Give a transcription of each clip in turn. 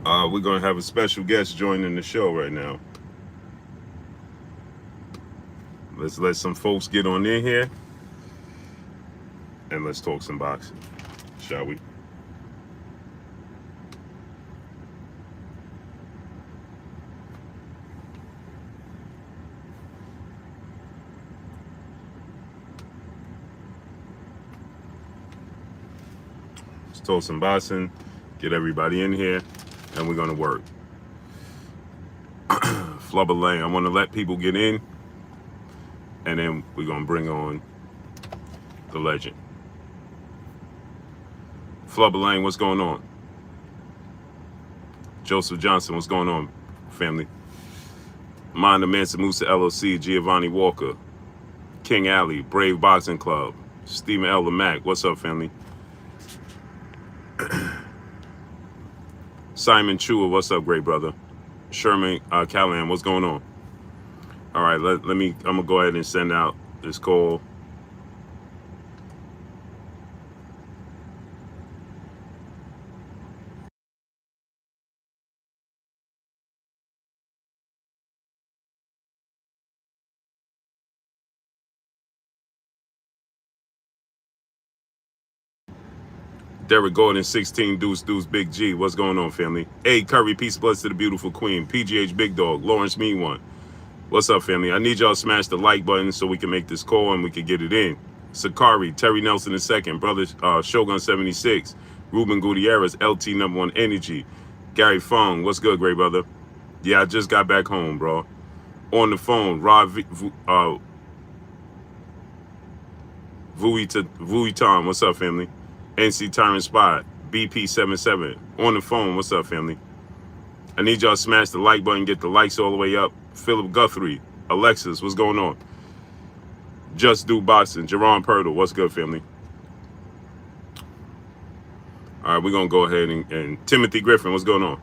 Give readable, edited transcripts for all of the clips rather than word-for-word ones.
We're going to have a special guest joining the show right now. Let's let some folks get on in here and let's talk some boxing, shall we? Let's talk some boxing, get everybody in here, and we're going to work. Flubber Lane, I want to let people get in, and then we're going to bring on the legend. Flubber Lane, what's going on? Joseph Johnson, what's going on, family? Mind the Mansa Musa LLC, Giovanni Walker, King Alley, Brave Boxing Club, Stephen L. Lamack, what's up, family? Simon Chua, what's up, great brother? Sherman Callahan, what's going on? All right, let me, I'm gonna go ahead and send out this call. Derek Gordon, 16, Deuce, Big G. What's going on, family? A. Curry, peace, bless to the beautiful queen. PGH, Big Dog. Lawrence, Mean One. What's up, family? I need y'all to smash the like button so we can make this call and we can get it in. Sakari, Terry Nelson II, Brother Shogun 76, Ruben Gutierrez, LT number 1 Energy. Gary Fong, what's good, great brother? Yeah, I just got back home, bro. On the phone, Rod Vuitton, what's up, family? NC Tyrant Spot, BP77. On the phone, what's up, family? I need y'all to smash the like button, get the likes all the way up. Philip Guthrie, Alexis, what's going on? Just Do Boxing, Jerron Purtle, what's good, family? All right, we're going to go ahead and Timothy Griffin, what's going on?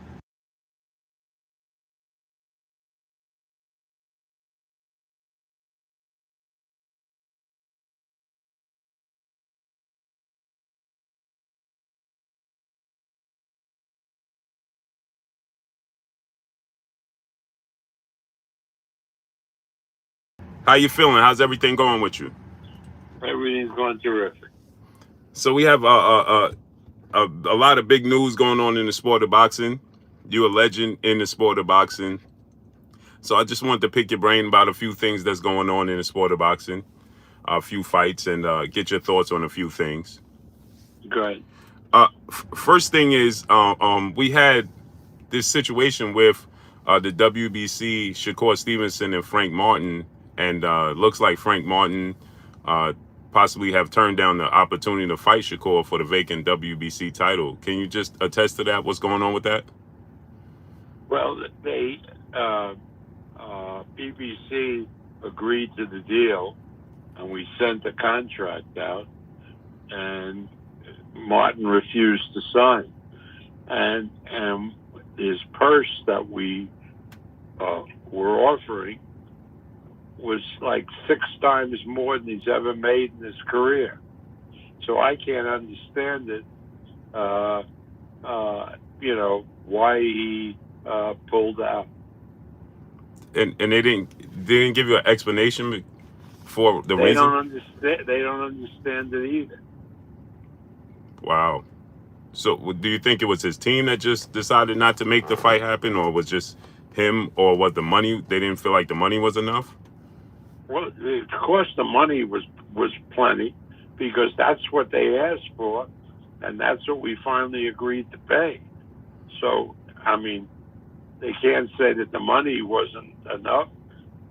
How you feeling? How's everything going with you? Everything's going terrific. So we have a lot of big news going on in the sport of boxing. You're a legend in the sport of boxing. So I just wanted to pick your brain about a few things that's going on in the sport of boxing, a few fights, and get your thoughts on a few things. Good. First thing is, we had this situation with the WBC, Shakur Stevenson and Frank Martin, and looks like Frank Martin possibly have turned down the opportunity to fight Shakur for the vacant WBC title. Can you just attest to that? What's going on with that? Well, they BBC agreed to the deal, and we sent the contract out, and Martin refused to sign, and his purse that we were offering was like 6 times more than he's ever made in his career. So I can't understand it. Why he pulled out. And they didn't give you an explanation for the reason? They don't understand it either. Wow. So do you think it was his team that just decided not to make the fight happen, or was just him, or what, the money? They didn't feel like the money was enough? Well, of course the money was plenty, because that's what they asked for, and that's what we finally agreed to pay. So, I mean, they can't say that the money wasn't enough,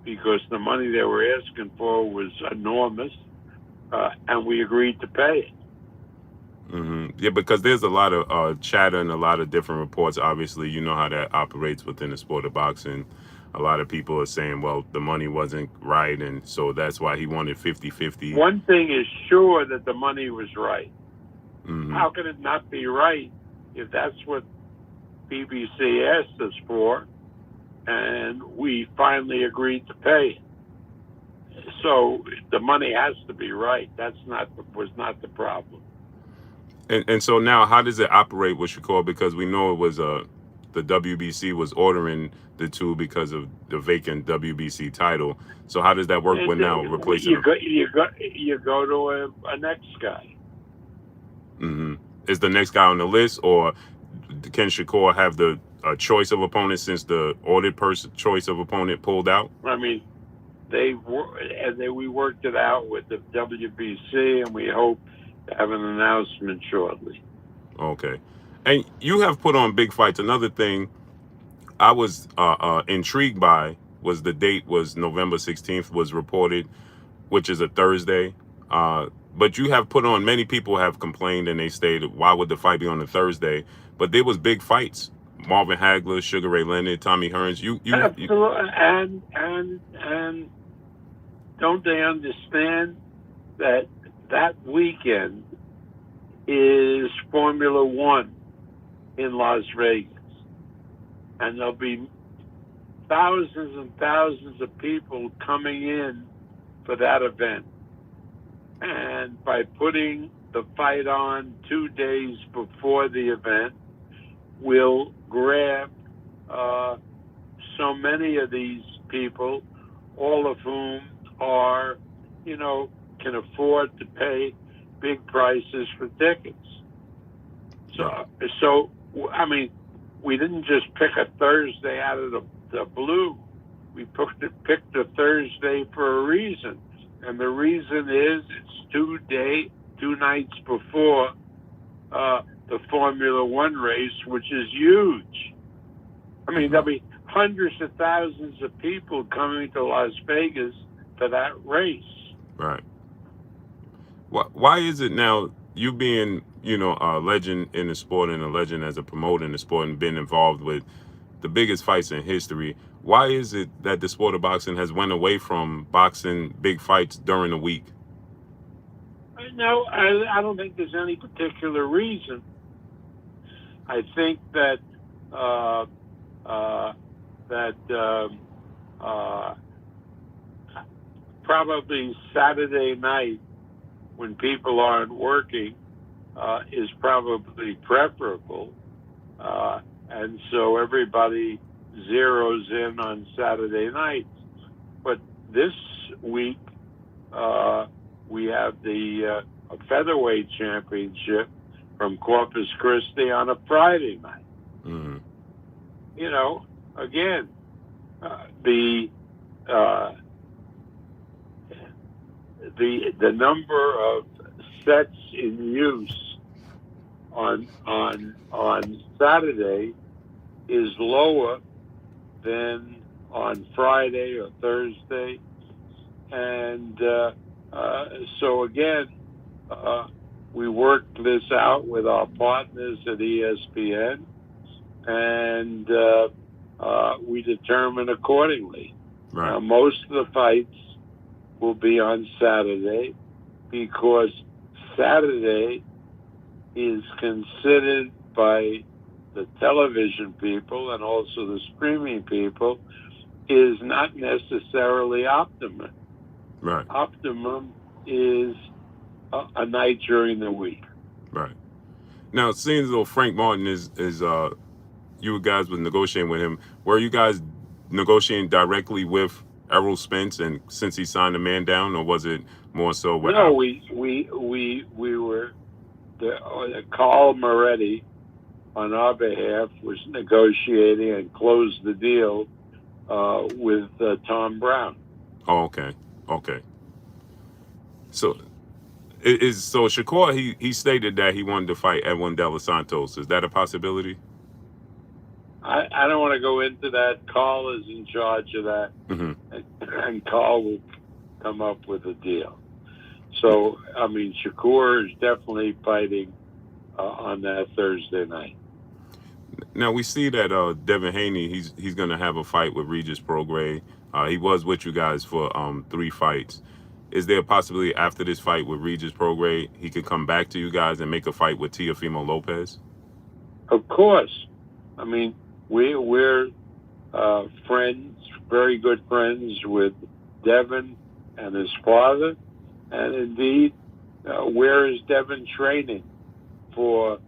because the money they were asking for was enormous, and we agreed to pay it. Mm-hmm. Yeah, because there's a lot of chatter and a lot of different reports. Obviously, you know how that operates within the sport of boxing. A lot of people are saying, well, the money wasn't right, and so that's why he wanted 50-50. One thing is sure, that the money was right. Mm-hmm. How can it not be right if that's what BBC asked us for, and we finally agreed to pay it? So the money has to be right. Was not the problem. And so now, how does it operate with Shakur? Because we know it was the the WBC was ordering the two because of the vacant WBC title. So how does that work And when now replacing you go to a next guy. Mm-hmm. Is the next guy on the list, or can Shakur have the choice of opponent since the ordered person choice of opponent pulled out? I mean, we worked it out with the WBC, and we hope to have an announcement shortly. Okay. And you have put on big fights. Another thing I was intrigued by was the date was November 16th was reported, which is a Thursday. But you have put on, many people have complained and they stated, why would the fight be on a Thursday? But there was big fights. Marvin Hagler, Sugar Ray Leonard, Tommy Hearns. Absolutely. And don't they understand that weekend is Formula One in Las Vegas, and there'll be thousands and thousands of people coming in for that event. And by putting the fight on 2 days before the event, we'll grab so many of these people, all of whom are, can afford to pay big prices for tickets. So I mean, we didn't just pick a Thursday out of the blue. We picked a Thursday for a reason. And the reason is it's 2 nights before the Formula One race, which is huge. I mean, there'll be hundreds of thousands of people coming to Las Vegas for that race. Right. Why is it now, you being, a legend in the sport and a legend as a promoter in the sport and been involved with the biggest fights in history, why is it that the sport of boxing has went away from boxing big fights during the week? No, I don't think there's any particular reason. I think that probably Saturday night, when people aren't working, is probably preferable. And so everybody zeroes in on Saturday nights. But this week, we have the featherweight championship from Corpus Christi on a Friday night. Mm-hmm. Again, the number of sets in use on Saturday is lower than on Friday or Thursday, and so again, we worked this out with our partners at ESPN, and we determine accordingly. Right. Most of the fights will be on Saturday because Saturday is considered by the television people and also the streaming people is not necessarily optimum. Right. Optimum is a night during the week. Right. Now, it seems though Frank Martin is you guys was negotiating with him. Were you guys negotiating directly with Errol Spence, and since he signed the man down, or was it more so with? No, we were Carl Moretti on our behalf was negotiating and closed the deal with Tom Brown. Oh, okay. So Shakur, he stated that he wanted to fight Edwin De Los Santos. Is that a possibility? I don't want to go into that. Carl is in charge of that, and Carl will come up with a deal. So, I mean, Shakur is definitely fighting on that Thursday night. Now, we see that Devin Haney, he's going to have a fight with Regis Prograis. He was with you guys for 3 fights. Is there a possibility after this fight with Regis Prograis, he could come back to you guys and make a fight with Teofimo Lopez? Of course. I mean, we're friends, very good friends with Devin and his father. And indeed, where is Devin training for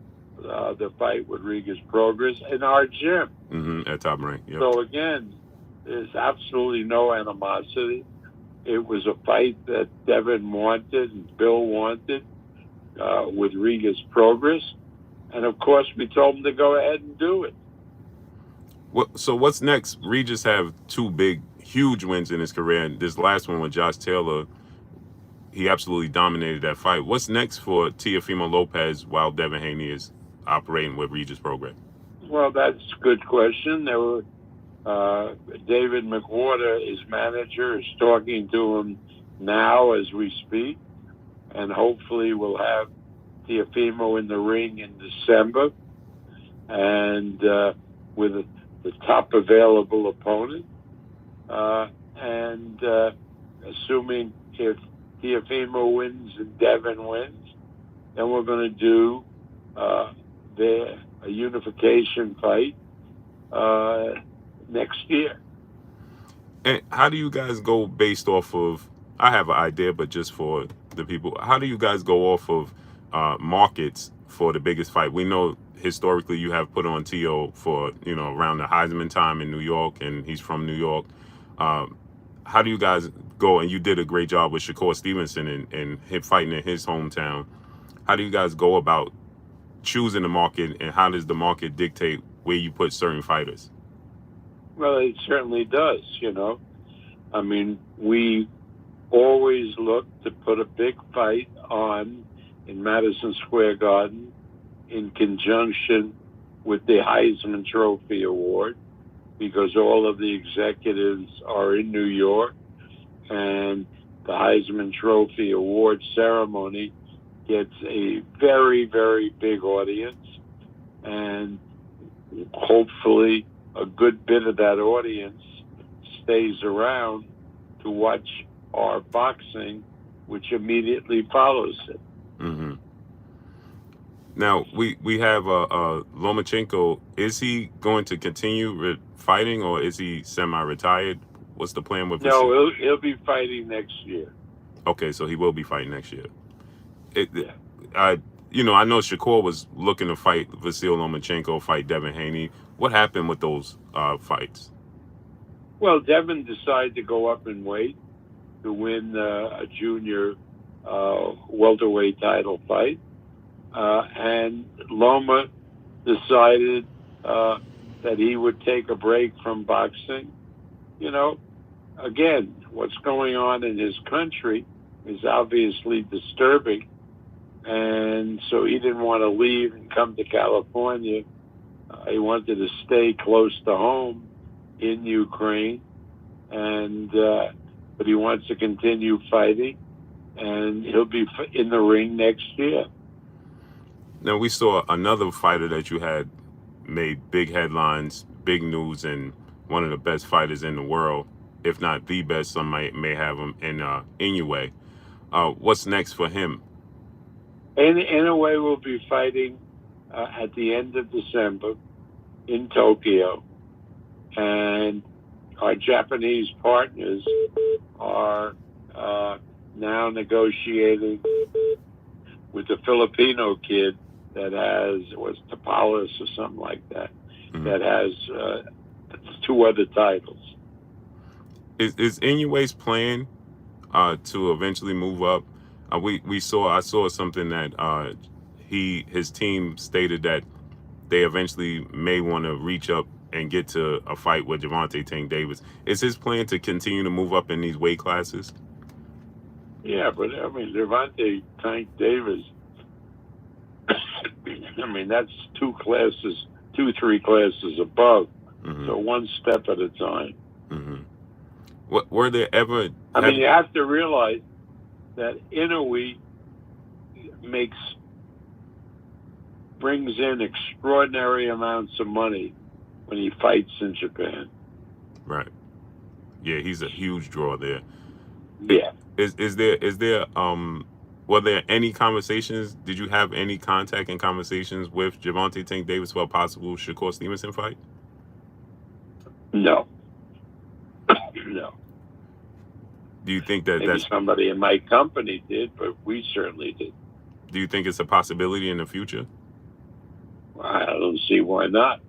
the fight with Regis Progress in our gym. At Top Rank. Yep. So again, there's absolutely no animosity. It was a fight that Devin wanted and Bill wanted with Regis Progress. And of course, we told him to go ahead and do it. So what's next? Regis have two big, huge wins in his career. And this last one with Josh Taylor, he absolutely dominated that fight. What's next for Teofimo Lopez while Devin Haney is operating with Regis Progress? Well, that's a good question. There were David McWhorter, his manager, is talking to him now as we speak, and hopefully we'll have Teofimo in the ring in December, and with the top available opponent, and assuming if Teofimo wins and Devin wins, then we're going to do a unification fight next year. And how do you guys go based off of, I have an idea, but just for the people, how do you guys go off of markets for the biggest fight? We know historically you have put on Teo for, around the Heisman time in New York, and he's from New York. How do you guys go, and you did a great job with Shakur Stevenson and him fighting in his hometown. How do you guys go about choosing the market, and how does the market dictate where you put certain fighters? Well, it certainly does, I mean, we always look to put a big fight on in Madison Square Garden in conjunction with the Heisman Trophy Award, because all of the executives are in New York, and the Heisman Trophy Award ceremony gets a very, very big audience, and hopefully a good bit of that audience stays around to watch our boxing, which immediately follows it. Mm-hmm. Now, we have Lomachenko. Is he going to continue fighting, or is he semi-retired? What's the plan with him? No, he'll be fighting next year. Okay, so he will be fighting next year. Yeah. I know Shakur was looking to fight Vasil Lomachenko, fight Devin Haney. What happened with those fights? Well, Devin decided to go up in weight to win a junior welterweight title fight. And Loma decided that he would take a break from boxing. Again, what's going on in his country is obviously disturbing. And so he didn't want to leave and come to California. He wanted to stay close to home in Ukraine. But he wants to continue fighting. And he'll be in the ring next year. Now, we saw another fighter that you had made big headlines, big news, and one of the best fighters in the world, if not the best. Some may have him in Inoue. What's next for him? Inoue will be fighting at the end of December in Tokyo. And our Japanese partners are now negotiating with the Filipino kid that was Tapalis or something like that, that has two other titles. Is Inoue's plan to eventually move up? I saw something that his team stated that they eventually may want to reach up and get to a fight with Gervonta Tank Davis. Is his plan to continue to move up in these weight classes? Yeah, but I mean, Gervonta Tank Davis, I mean, that's 2, 3 classes above. Mm-hmm. So one step at a time. Mm-hmm. What were there ever? I mean, you have to realize that Inoue brings in extraordinary amounts of money when he fights in Japan. Right. Yeah, he's a huge draw there. Yeah. Is there were there any conversations? Did you have any contact and conversations with Gervonta Tank Davis for a possible Shakur Stevenson fight? No. No. Do you think that maybe somebody in my company did, but we certainly did. Do you think it's a possibility in the future? I don't see why not.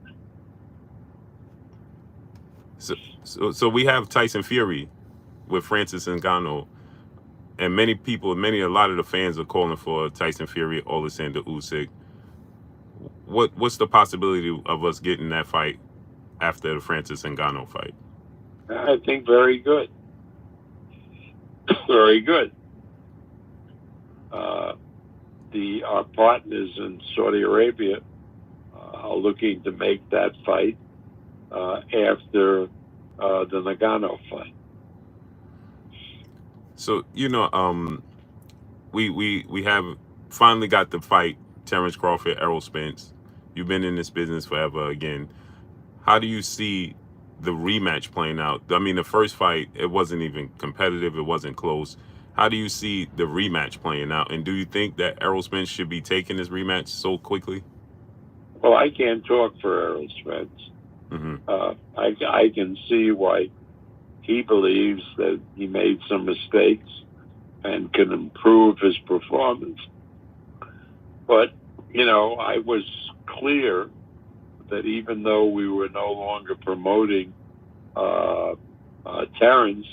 So we have Tyson Fury with Francis Ngannou, and a lot of the fans are calling for Tyson Fury, Alexander Usyk. What's the possibility of us getting that fight after the Francis Ngannou fight? I think very good. Very good. Our partners in Saudi Arabia are looking to make that fight after the Ngannou fight. So we have finally got the fight, Terrence Crawford, Errol Spence. You've been in this business forever. Again, how do you see the rematch playing out? I mean, the first fight, it wasn't even competitive. It wasn't close. How do you see the rematch playing out? And do you think that Errol Spence should be taking this rematch so quickly? Well, I can't talk for Errol Spence. I can see why he believes that he made some mistakes and can improve his performance. But, I was clear that even though we were no longer promoting Terrence,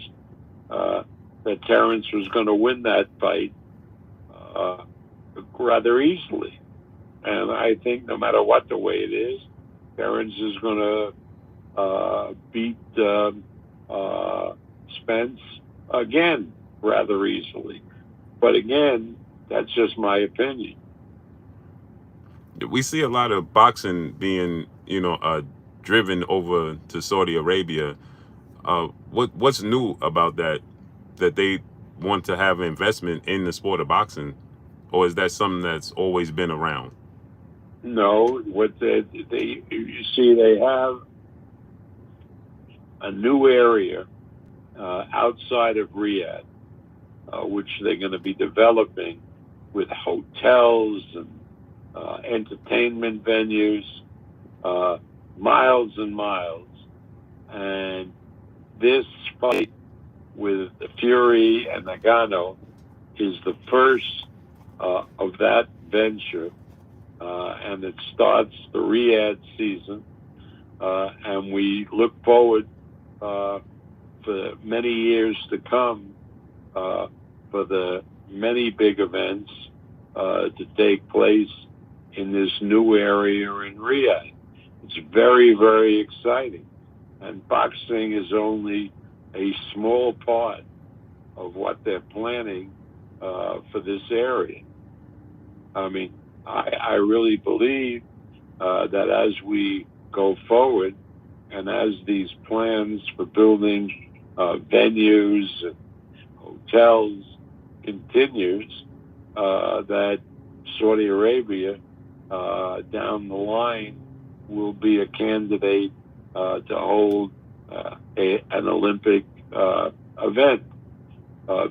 that Terrence was going to win that fight rather easily. And I think no matter what the way it is, Terrence is going to beat Spence again rather easily. But again, that's just my opinion. We see a lot of boxing being, driven over to Saudi Arabia. What's new about that they want to have investment in the sport of boxing, or is that something that's always been around? No, what you see, they have a new area outside of Riyadh, which they're going to be developing with hotels and entertainment venues, miles and miles. And this fight with Fury and Ngannou is the first of that venture, and it starts the Riyadh season, and we look forward for many years to come for the many big events to take place in this new area in Riyadh. It's very, very exciting. And boxing is only a small part of what they're planning for this area. I mean, I really believe that as we go forward and as these plans for building venues and hotels continues, that Saudi Arabia down the line will be a candidate to hold an Olympic event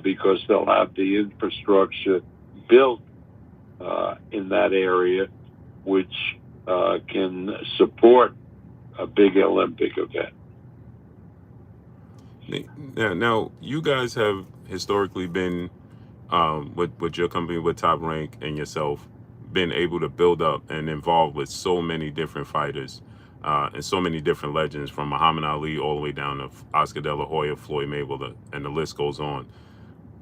because they'll have the infrastructure built in that area, which can support a big Olympic event. Now you guys have historically been, with your company, with Top Rank and yourself, been able to build up and involved with so many different fighters and so many different legends, from Muhammad Ali all the way down to Oscar De La Hoya, Floyd Mayweather, and the list goes on.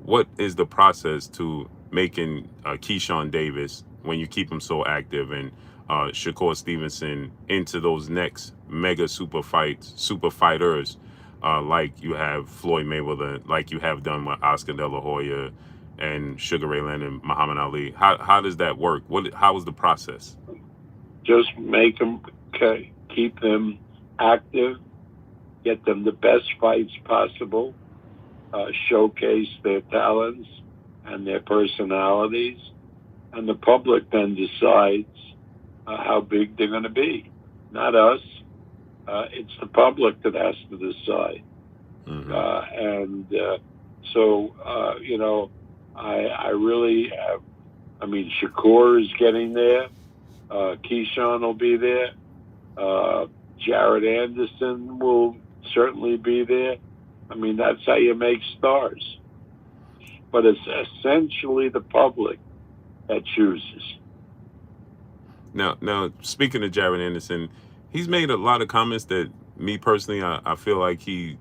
What is the process to making Keyshawn Davis, when you keep him so active, and Shakur Stevenson into those next mega super fighters like you have Floyd Mayweather, like you have done with Oscar De La Hoya and Sugar Ray Leonard and Muhammad Ali? How does that work? How is the process? Just make them, keep them active, get them the best fights possible, showcase their talents and their personalities, and the public then decides how big they're going to be. Not us. It's the public that has to decide. So, I really have, Shakur is getting there. Keyshawn will be there. Jared Anderson will certainly be there. That's how you make stars. But it's essentially the public that chooses. Now, speaking of Jared Anderson, he's made a lot of comments that me personally, I feel like he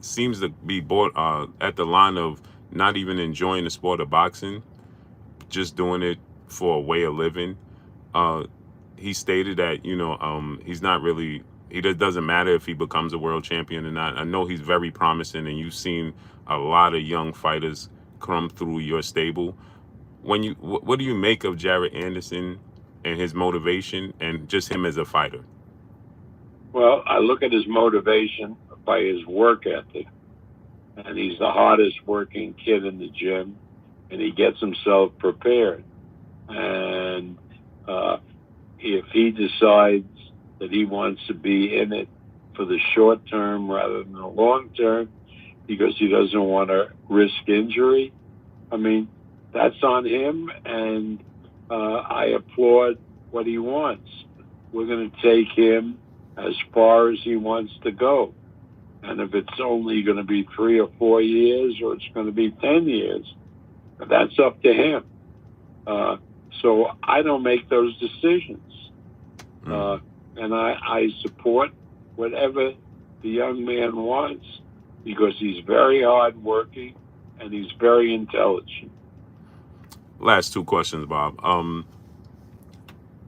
seems to be at the line of not even enjoying the sport of boxing, just doing it for a way of living. Uh, he stated that he's not really. Doesn't matter if he becomes a world champion or not. I know he's very promising, and you've seen a lot of young fighters come through your stable. What do you make of Jared Anderson and his motivation and just him as a fighter? Well, I look at his motivation by his work ethic, and he's the hardest working kid in the gym, and he gets himself prepared. And if he decides that he wants to be in it for the short term rather than the long term, because he doesn't want to risk injury, I mean, that's on him, and I applaud what he wants. We're going to take him as far as he wants to go. And if it's only going to be 3 or 4 years, or it's going to be 10 years, that's up to him. So I don't make those decisions. And I support whatever the young man wants, because he's very hardworking and he's very intelligent. Last two questions, Bob.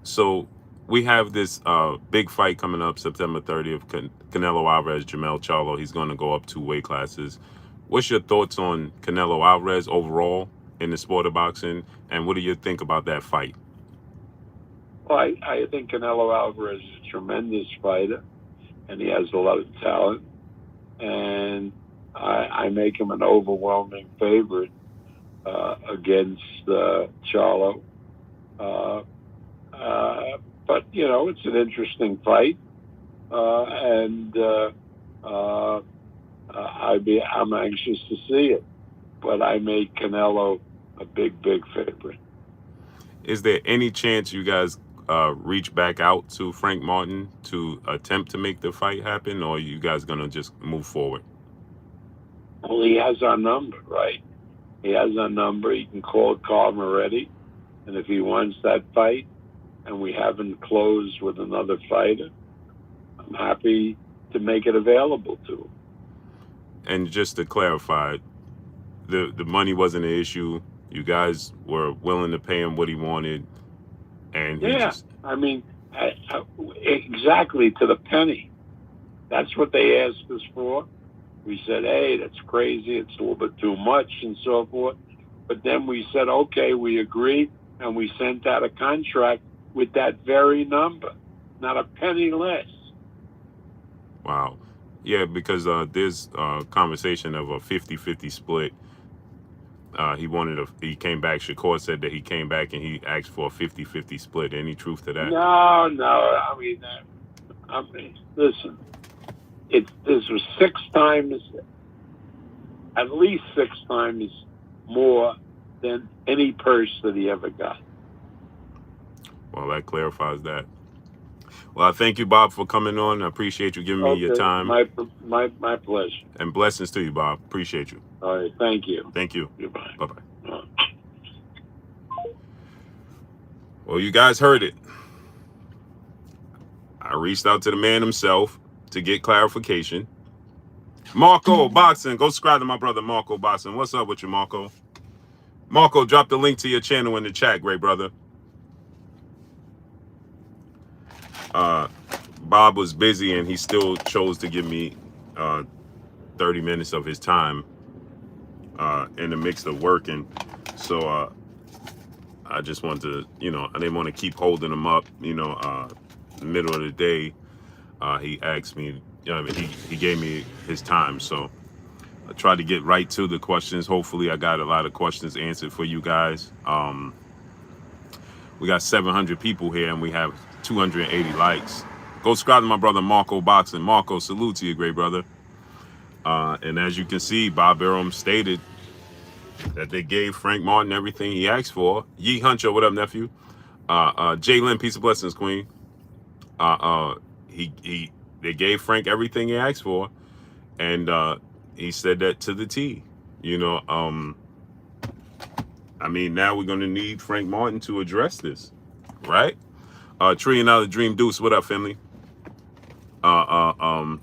So we have this big fight coming up September 30th. Canelo Alvarez, Jamel Charlo. He's going to go up 2 weight classes. What's your thoughts on Canelo Alvarez overall in the sport of boxing, and what do you think about that fight? Well, I think Canelo Alvarez is a tremendous fighter, and he has a lot of talent, and I make him an overwhelming favorite against Charlo. But, it's an interesting fight, and I'm anxious to see it. But I make Canelo a big, big favorite. Is there any chance you guys reach back out to Frank Martin to attempt to make the fight happen, or are you guys going to just move forward? Well, he has our number, right? He has our number. He can call Carl Moretti, and if he wants that fight, and we haven't closed with another fighter, I'm happy to make it available to him. And just to clarify, the money wasn't an issue. You guys were willing to pay him what he wanted, and exactly to the penny. That's what they asked us for. We said, hey, that's crazy. It's a little bit too much and so forth. But then we said, okay, we agree, and we sent out a contract with that very number, not a penny less. Wow. Yeah, because there's a conversation of a 50-50 split. He came back. Shakur said that he came back and he asked for a 50-50 split. Any truth to that? No. I mean, listen, this was 6 times, at least 6 times more than any purse that he ever got. Well, that clarifies that. Well, I thank you, Bob, for coming on. I appreciate you giving me your time. My pleasure. And blessings to you, Bob. Appreciate you. All right. Thank you. Thank you. Goodbye. Bye-bye. Well, you guys heard it. I reached out to the man himself to get clarification. Marco Boxing. Go subscribe to my brother, Marco Boxing. What's up with you, Marco? Marco, drop the link to your channel in the chat, great brother. Bob was busy and he still chose to give me 30 minutes of his time in the mix of working. So I just wanted to, I didn't want to keep holding him up, the middle of the day. He asked me, he gave me his time. So I tried to get right to the questions. Hopefully I got a lot of questions answered for you guys. We got 700 people here and we have 280 likes. Go subscribe to my brother Marco Boxing. Marco, salute to you, great brother. And as you can see, Bob Arum stated that they gave Frank Martin everything he asked for. Yee Huncho, what up, nephew? Jay Lynn, peace of blessings, queen. They gave Frank everything he asked for, and he said that to the T. I mean, now we're gonna need Frank Martin to address this, right? $1 Trillion Dream Deuce, what up, family? Now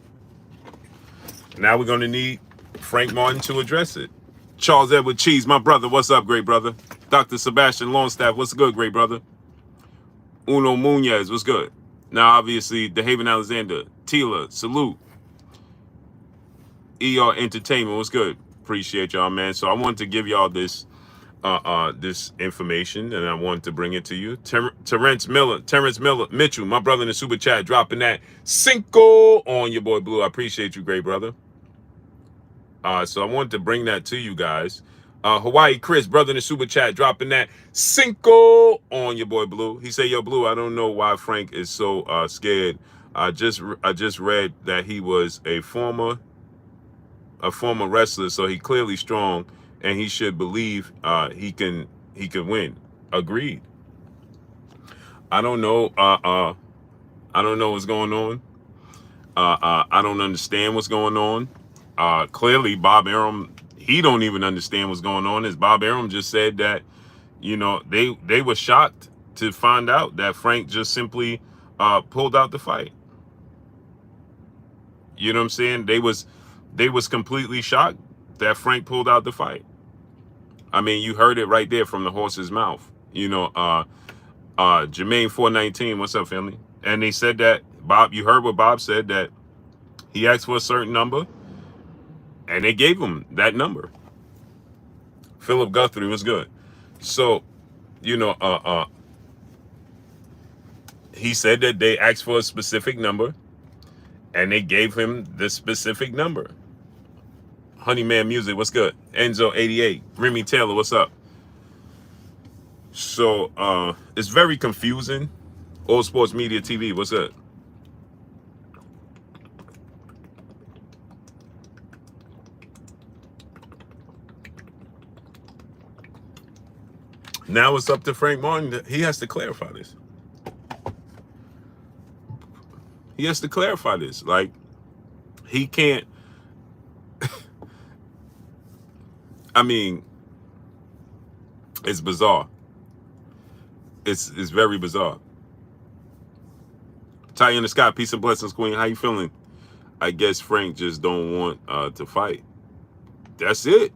we're gonna need Frank Martin to address it. Charles Edward Cheese, my brother, what's up, great brother? Dr. Sebastian Longstaff, what's good, great brother? Uno Munez, what's good? Now, obviously, DeHaven Alexander, Tila, salute. ER Entertainment, what's good? Appreciate y'all, man. So I wanted to give y'all this this information, and I wanted to bring it to you. Terrence Mitchell, my brother in the super chat, dropping that cinco on your boy Blue. I appreciate you, great brother. So I wanted to bring that to you guys. Hawaii Chris, brother in the super chat, dropping that cinco on your boy Blue. He said, "Yo, Blue, I don't know why Frank is so scared. I just read that he was a former wrestler, so he clearly strong, and he should believe he can win." Agreed. I don't know. I don't know what's going on. I don't understand what's going on. Clearly, Bob Arum, he don't even understand what's going on. As Bob Arum just said that, you know, they were shocked to find out that Frank just simply pulled out the fight. You know what I'm saying? They was completely shocked that Frank pulled out the fight. I mean, you heard it right there from the horse's mouth. You know, Jermaine 419, what's up, family? And they said that Bob, you heard what Bob said, that he asked for a certain number, and they gave him that number. Philip Guthrie was good. So, you know, he said that they asked for a specific number, and they gave him the specific number. Honeyman Music, what's good? Enzo 88, Remy Taylor, what's up? So it's very confusing. All Sports Media TV, what's up? Now it's up to Frank Martin. He has to clarify this. He has to clarify this. Like, he can't. I mean, it's bizarre. It's very bizarre. Ty in the Sky, peace and blessings, Queen. How you feeling? I guess Frank just don't want to fight. That's it.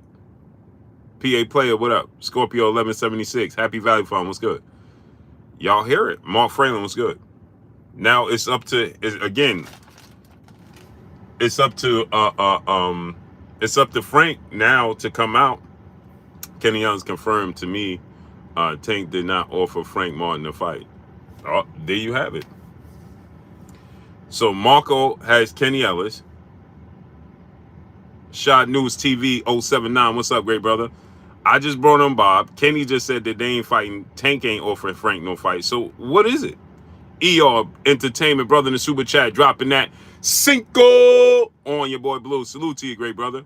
PA Player, what up? Scorpio 1176, Happy Valley Farm, what's good? Y'all hear it? Mark Fralin, what's good? Now it's up to, again, it's up to Frank now to come out. Kenny Young's confirmed to me Tank did not offer Frank Martin a fight. Oh, there you have it. So Marco has Kenny Ellis. Shot News TV 079, what's up, great brother? I just brought on Bob. Kenny just said that they ain't fighting. Tank ain't offering Frank no fight. So what is it? ER Entertainment, brother in the super chat, dropping that cinco on your boy Blue. Salute to you, great brother.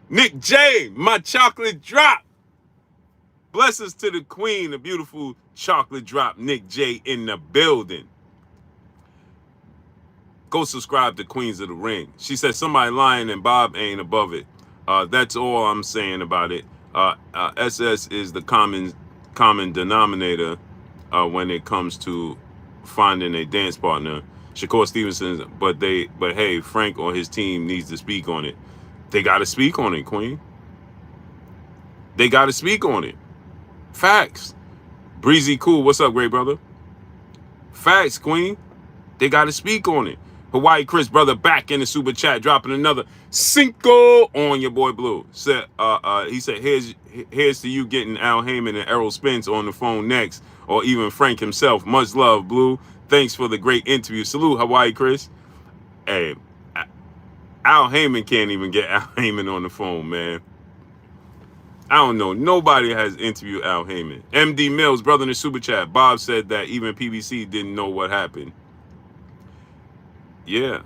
Nick J, my chocolate drop. Blessings to the queen, the beautiful chocolate drop, Nick J in the building. Go subscribe to Queens of the Ring. She said somebody lying and Bob ain't above it. That's all I'm saying about it. SS is the common denominator when it comes to finding a dance partner. Shakur Stevenson, but hey, Frank or his team needs to speak on it. They got to speak on it, Queen. They got to speak on it. Facts. Breezy Cool, what's up, great brother? Facts, Queen. They got to speak on it. Hawaii Chris, brother, back in the super chat, dropping another cinco on your boy Blue. Said, he said, here's to you getting Al Heyman and Errol Spence on the phone next, or even Frank himself. Much love, Blue. Thanks for the great interview. Salute, Hawaii Chris. Hey, Al Heyman can't even get Al Heyman on the phone, man. I don't know. Nobody has interviewed Al Heyman. MD Mills, brother in the super chat. Bob said that even PBC didn't know what happened. Yeah,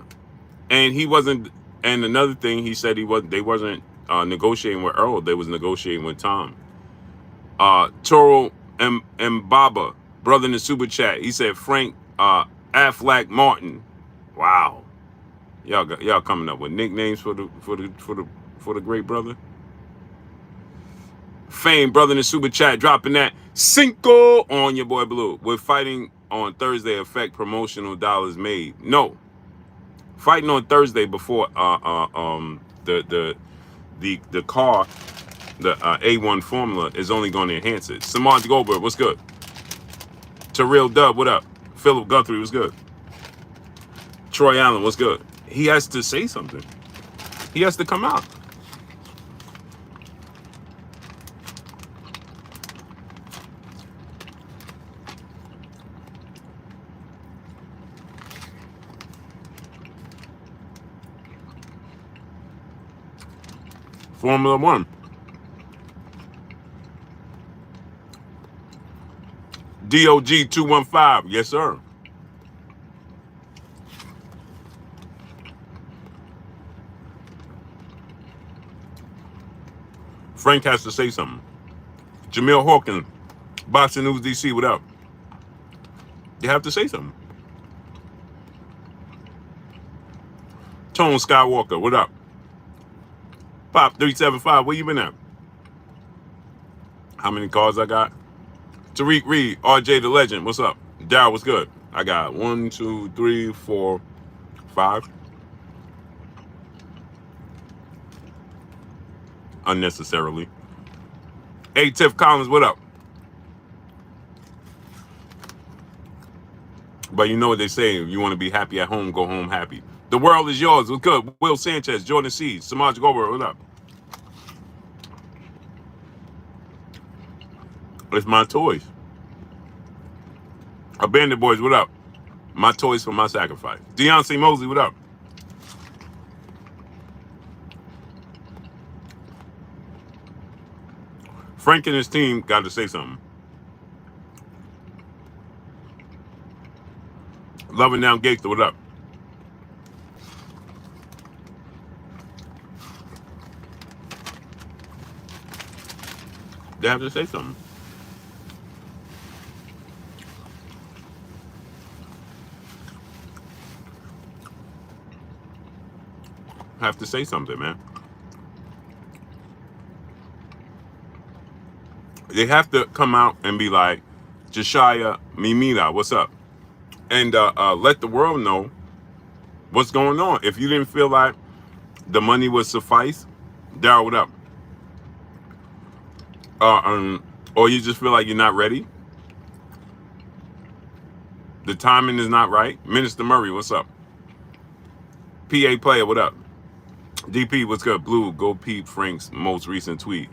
and he wasn't. And another thing, he said they wasn't negotiating with Earl. They was negotiating with Tom. Toro and Baba, brother in the super chat. He said Frank Affleck Martin. Wow, y'all coming up with nicknames for the great brother. Fame, brother in the super chat, dropping that cinco on your boy Blue. We're fighting on Thursday affect promotional dollars made? No. Fighting on Thursday before the car, the A1 formula is only going to enhance it. Samaj Goldberg, what's good? Terrell Dub, what up? Philip Guthrie, what's good? Troy Allen, what's good? He has to say something. He has to come out. Formula One. DOG 215. Yes, sir. Frank has to say something. Jamil Hawkins, Boxing News DC, what up? You have to say something. Tone Skywalker, what up? Pop 375, where you been at? How many cards I got? Tariq Reed, RJ the Legend, what's up? Daryl, what's good? I got 1, 2, 3, 4, 5. Unnecessarily. Hey, Tiff Collins, what up? But you know what they say, if you want to be happy at home, go home happy. The world is yours. What's good? Will Sanchez, Jordan C, Samaj Gober, what up? It's my toys. Abandoned Boys, what up? My toys for my sacrifice. Deontay Mosley, what up? Frank and his team got to say something. Loving Down Gates, what up? They have to say something. Have to say something, man. They have to come out and be like, Jashaya Mimira, what's up? And let the world know what's going on. If you didn't feel like the money would suffice, Daryl, what up? Or you just feel like you're not ready. The timing is not right. Minister Murray, what's up? PA Player, what up? DP, what's good? Blue, go peep Frank's most recent tweet.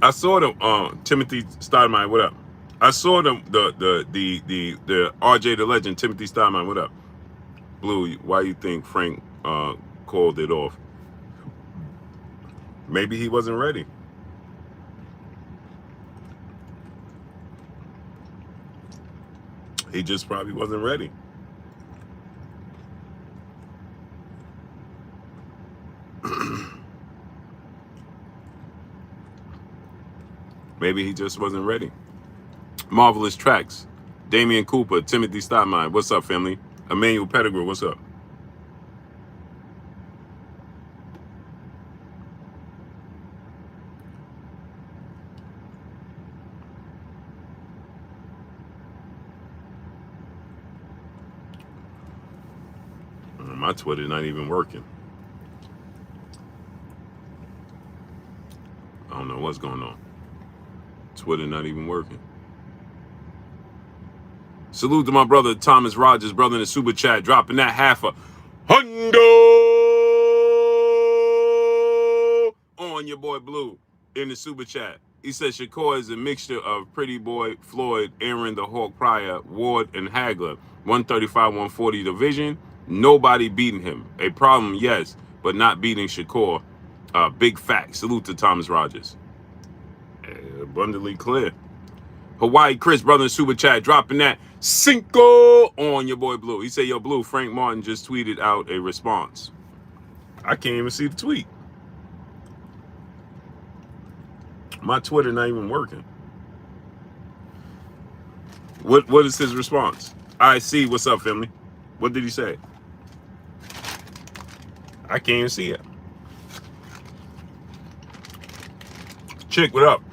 I saw the Timothy Stoudemire, what up? I saw the RJ the Legend, Timothy Stoudemire, what up? Blue, why you think Frank called it off? Maybe he wasn't ready. He just probably wasn't ready. Maybe he just wasn't ready. Marvelous Tracks. Damian Cooper, Timothy Stoudemire. What's up, family? Emmanuel Pettigrew, what's up? My Twitter not even working. I don't know what's going on. Twitter not even working. Salute to my brother Thomas Rogers, brother in the super chat, dropping that $50 on your boy Blue in the super chat. He said Shakur is a mixture of Pretty Boy, Floyd, Aaron the Hawk Pryor, Ward, and Hagler. 135-140 division. Nobody beating him. A problem, yes, but not beating Shakur. Big fact. Salute to Thomas Rogers. Abundantly clear. Hawaii Chris, brother in super chat, dropping that Cinco on your boy Blue. He said, yo, Blue, Frank Martin just tweeted out a response. I can't even see the tweet. My Twitter not even working. What is his response? I see. What's up, family? What did he say? I can't even see it. Chick, what up?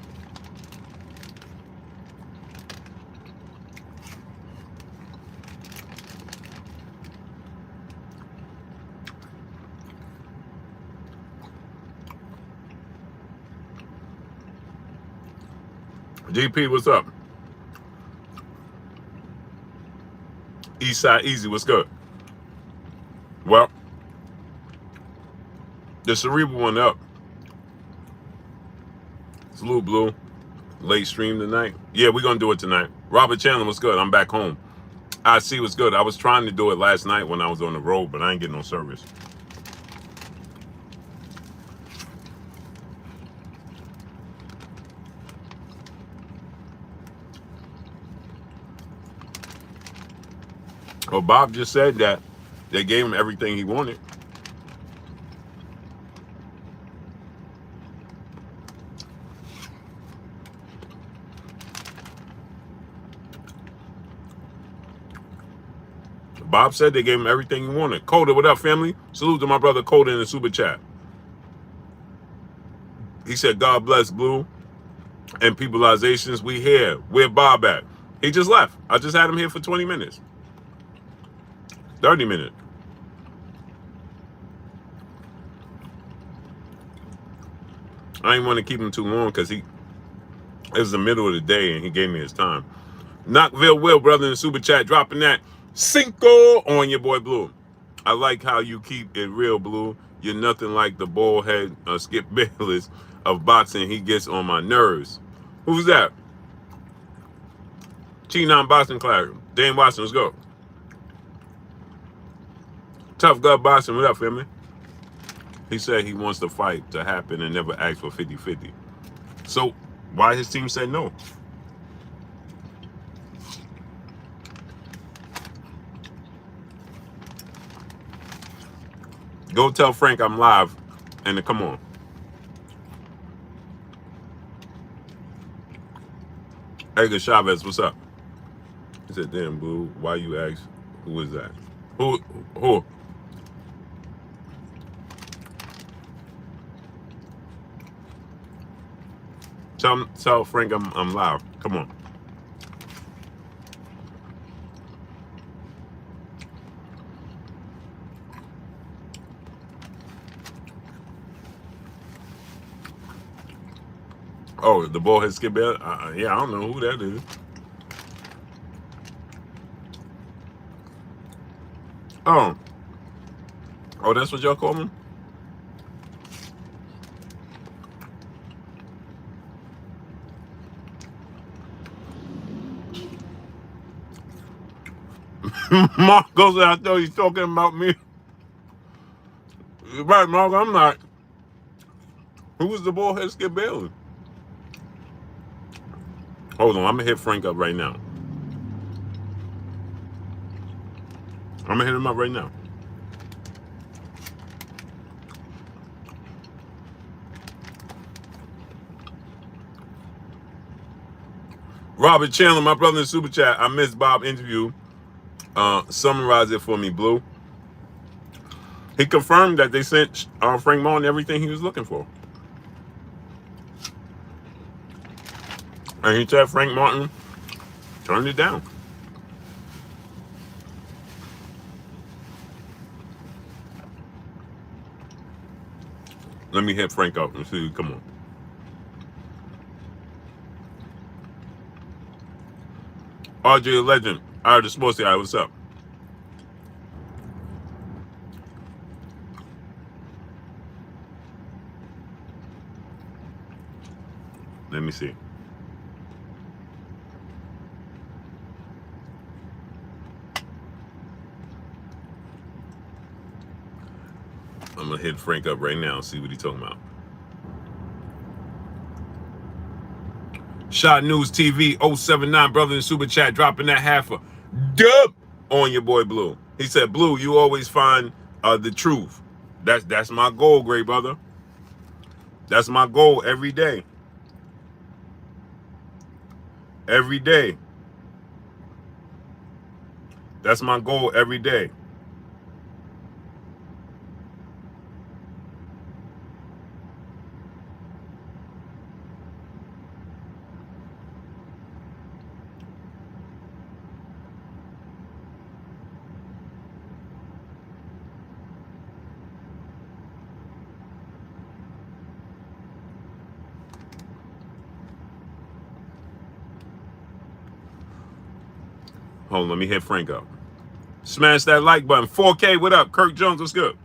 GP, what's up? Eastside Easy, what's good? Well, the Cerebral one up. Salute, Blue. Late stream tonight. Yeah, we're going to do it tonight. Robert Chandler, what's good? I'm back home. I see what's good. I was trying to do it last night when I was on the road, but I ain't getting no service. Well, Bob just said that they gave him everything he wanted. Bob said they gave him everything he wanted. Coda, what up, family? Salute to my brother Coda in the super chat. He said, God bless Blue and Peopleizations. We here. Where Bob at? He just left. I just had him here for 20 minutes. 30 minutes. I didn't want to keep him too long because it was the middle of the day and he gave me his time. Knockville Will, brother in the super chat, dropping that Cinco on your boy Blue. I like how you keep it real, Blue. You're nothing like the bald head Skip Bayless of boxing. He gets on my nerves. Who's that? G9 Boxing Class. Dane Watson, let's go. Tough Gut Boxing, what up, family? He said he wants the fight to happen and never asked for 50-50. So why his team said no? Go tell Frank I'm live and then come on. Edgar Chavez, what's up? He said, damn, Blue, why you ask who is that? Who? Tell Frank I'm live. Come on. Oh, the ball has skipped out? Yeah, I don't know who that is. Oh, that's what y'all call him? Marco said, I thought he's talking about me. Right, Marco, I'm not. Who was the ball head Skip Bayless? Hold on, I'm going to hit Frank up right now. I'm going to hit him up right now. Robert Chandler, my brother in the super chat. I missed Bob's interview. Summarize it for me, Blue. He confirmed that they sent Frank Martin everything he was looking for. And he said Frank Martin turned it down. Let me hit Frank up and see. Come on. RJ Legend. All right, the sports guy. What's up? Let me see. I'm going to hit Frank up right now and see what he's talking about. Shot News TV 079, brother in super chat, dropping that half a dub on your boy Blue. He said, Blue, you always find the truth. That's my goal, great brother. That's my goal every day. Every day. That's my goal every day. Hold on, let me hit Frank up. Smash that like button. 4K, what up? Kirk Jones, what's good?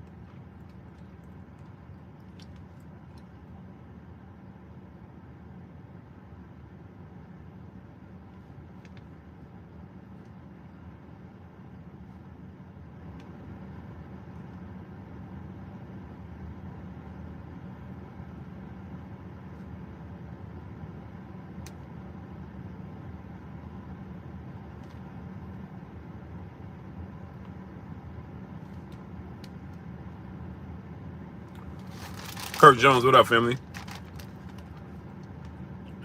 Kirk Jones, what up, family?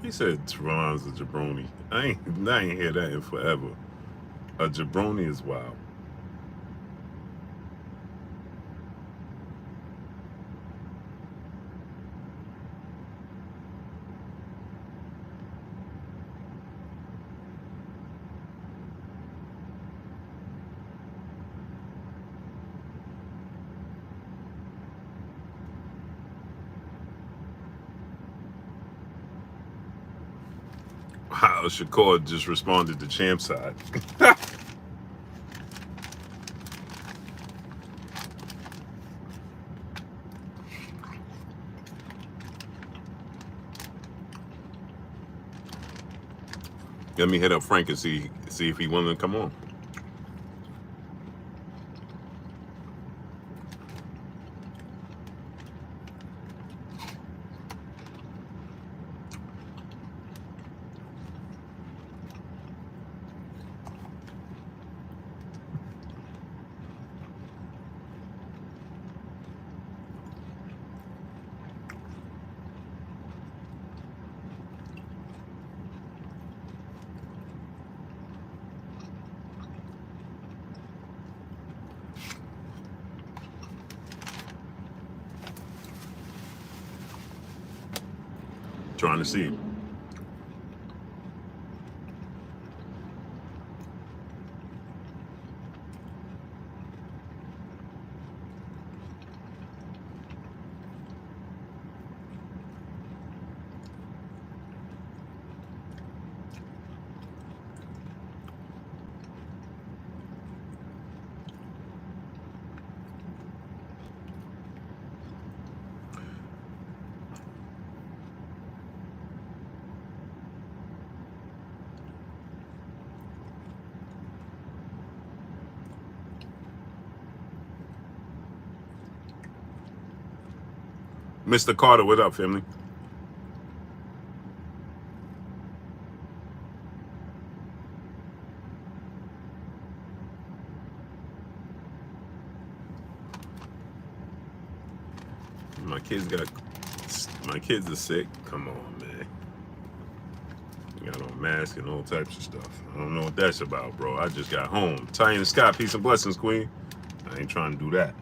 He said Teron's a jabroni. I ain't hear that in forever. A jabroni is wild. Wow, Shakur just responded to Champ side. Let me hit up Frank and see if he willing to come on. Trying to see. Mr. Carter, what up, family? My kids are sick. Come on, man. You got on mask and all types of stuff. I don't know what that's about, bro. I just got home. Ty and Scott, peace and blessings, Queen. I ain't trying to do that.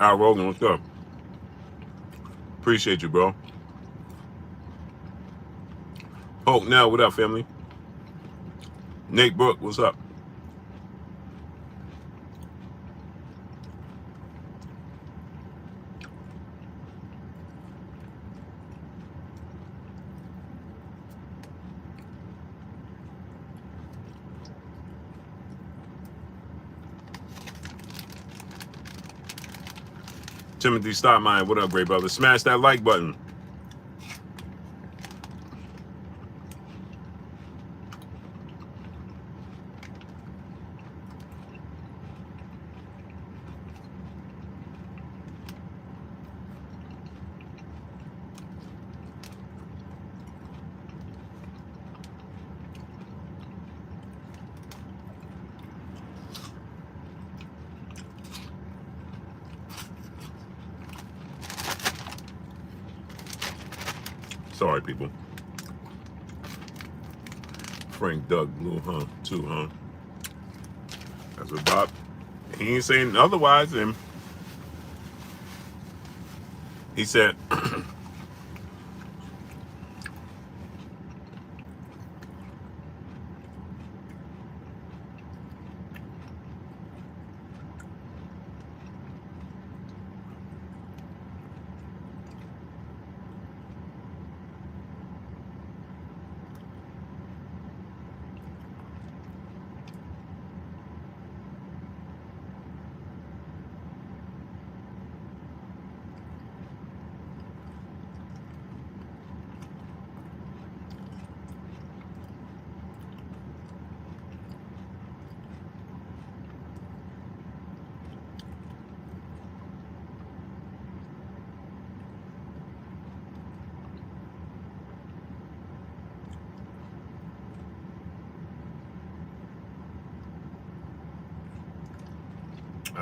Al Rogan, what's up? Appreciate you, bro. Hope now, what up, family? Nate Brook, what's up? Timothy Stottmeyer, what up, great brother? Smash that like button. Sorry, people. Frank Doug Blue, huh? Too, huh? That's what Bob. He ain't saying otherwise. And he said,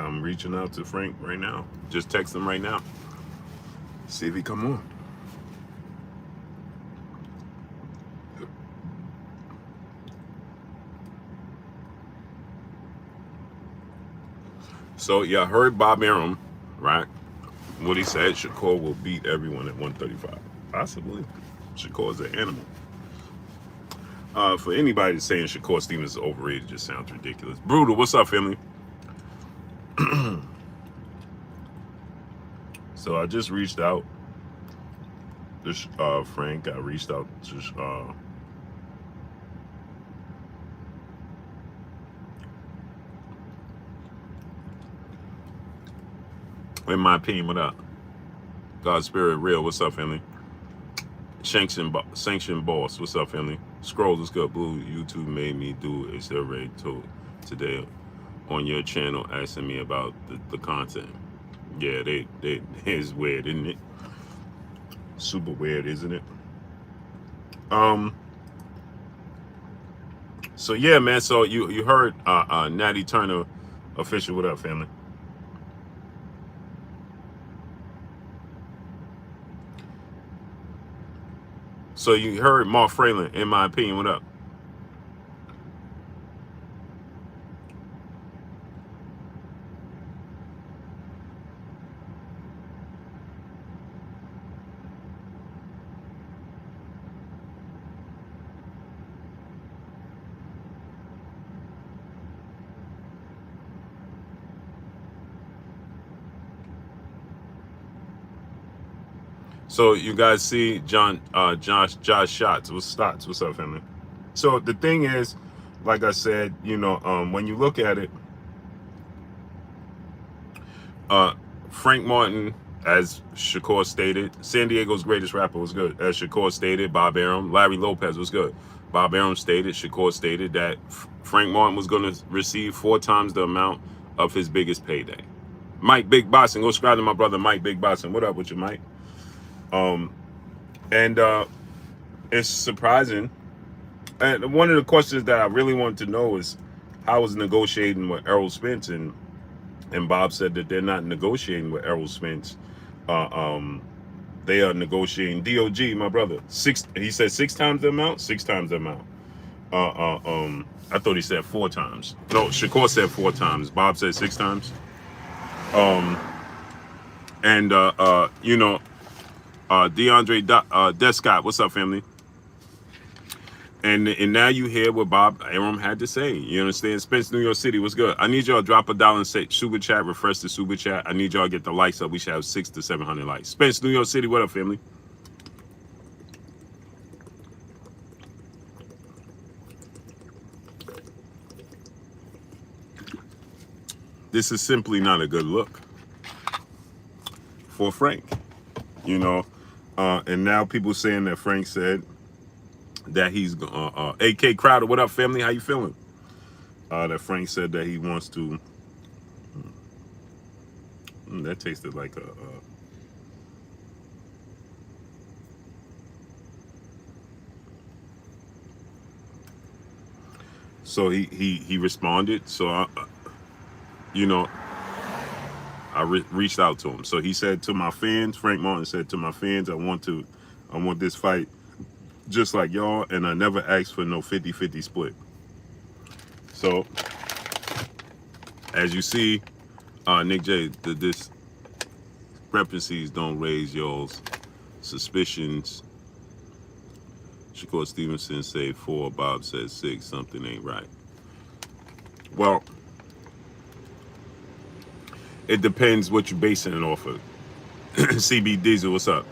I'm reaching out to Frank right now. Just text him right now. See if he come on. So yeah, I heard Bob Arum, right? What he said, Shakur will beat everyone at 135. Possibly. Shakur is an animal. For anybody saying Shakur Stevens is overrated just sounds ridiculous. Brutal, what's up, family? So I just reached out to Frank. I reached out to in my opinion, what up? God's Spirit Real, what's up, family? Sanction Boss, what's up, family? Scrolls, what's good? Blue, YouTube made me do a survey today on your channel asking me about the content. Yeah, they it's weird, isn't it? Super weird, isn't it? So yeah, man. So you heard Natty Turner official. What up, family? So you heard Mark Fralin, in my opinion. What up? So you guys see Josh Shots. What's up, family? So the thing is, like I said, when you look at it, Frank Martin, as Shakur stated, San Diego's greatest rapper was good. As Shakur stated, Bob Arum, Larry Lopez was good. Bob Arum stated, Shakur stated that Frank Martin was going to receive 4 times the amount of his biggest payday. Mike Big Boston, go subscribe to my brother Mike Big Boston. What up with you, Mike? And it's surprising. And one of the questions that I really wanted to know is how was negotiating with Errol Spence, and Bob said that they're not negotiating with Errol Spence. They are negotiating DOG, my brother. He said 6 times the amount. 6 times the amount. I thought he said 4 times. No, Shakur said 4 times. Bob said 6 times. DeAndre Descott, what's up, family? And now you hear what Bob Arum had to say. You understand? Spence, New York City, what's good? I need y'all to drop $1 and say super chat, refresh the super chat. I need y'all to get the likes up. We should have 600 to 700 likes. Spence, New York City, what up, family? This is simply not a good look for Frank, and now people saying that Frank said that he's AK Crowder, what up, family? How you feeling? That Frank said that he wants to. That tasted like a. So he responded. So I reached out to him. So he said to my fans, Frank Martin said to my fans, I want this fight just like y'all, and I never asked for no 50-50 split. So as you see, Nick J, the discrepancies don't raise y'all's suspicions. Shakur Stevenson said 4, Bob said 6, something ain't right. Well, it depends what you're basing it off of. CB Diesel, what's up?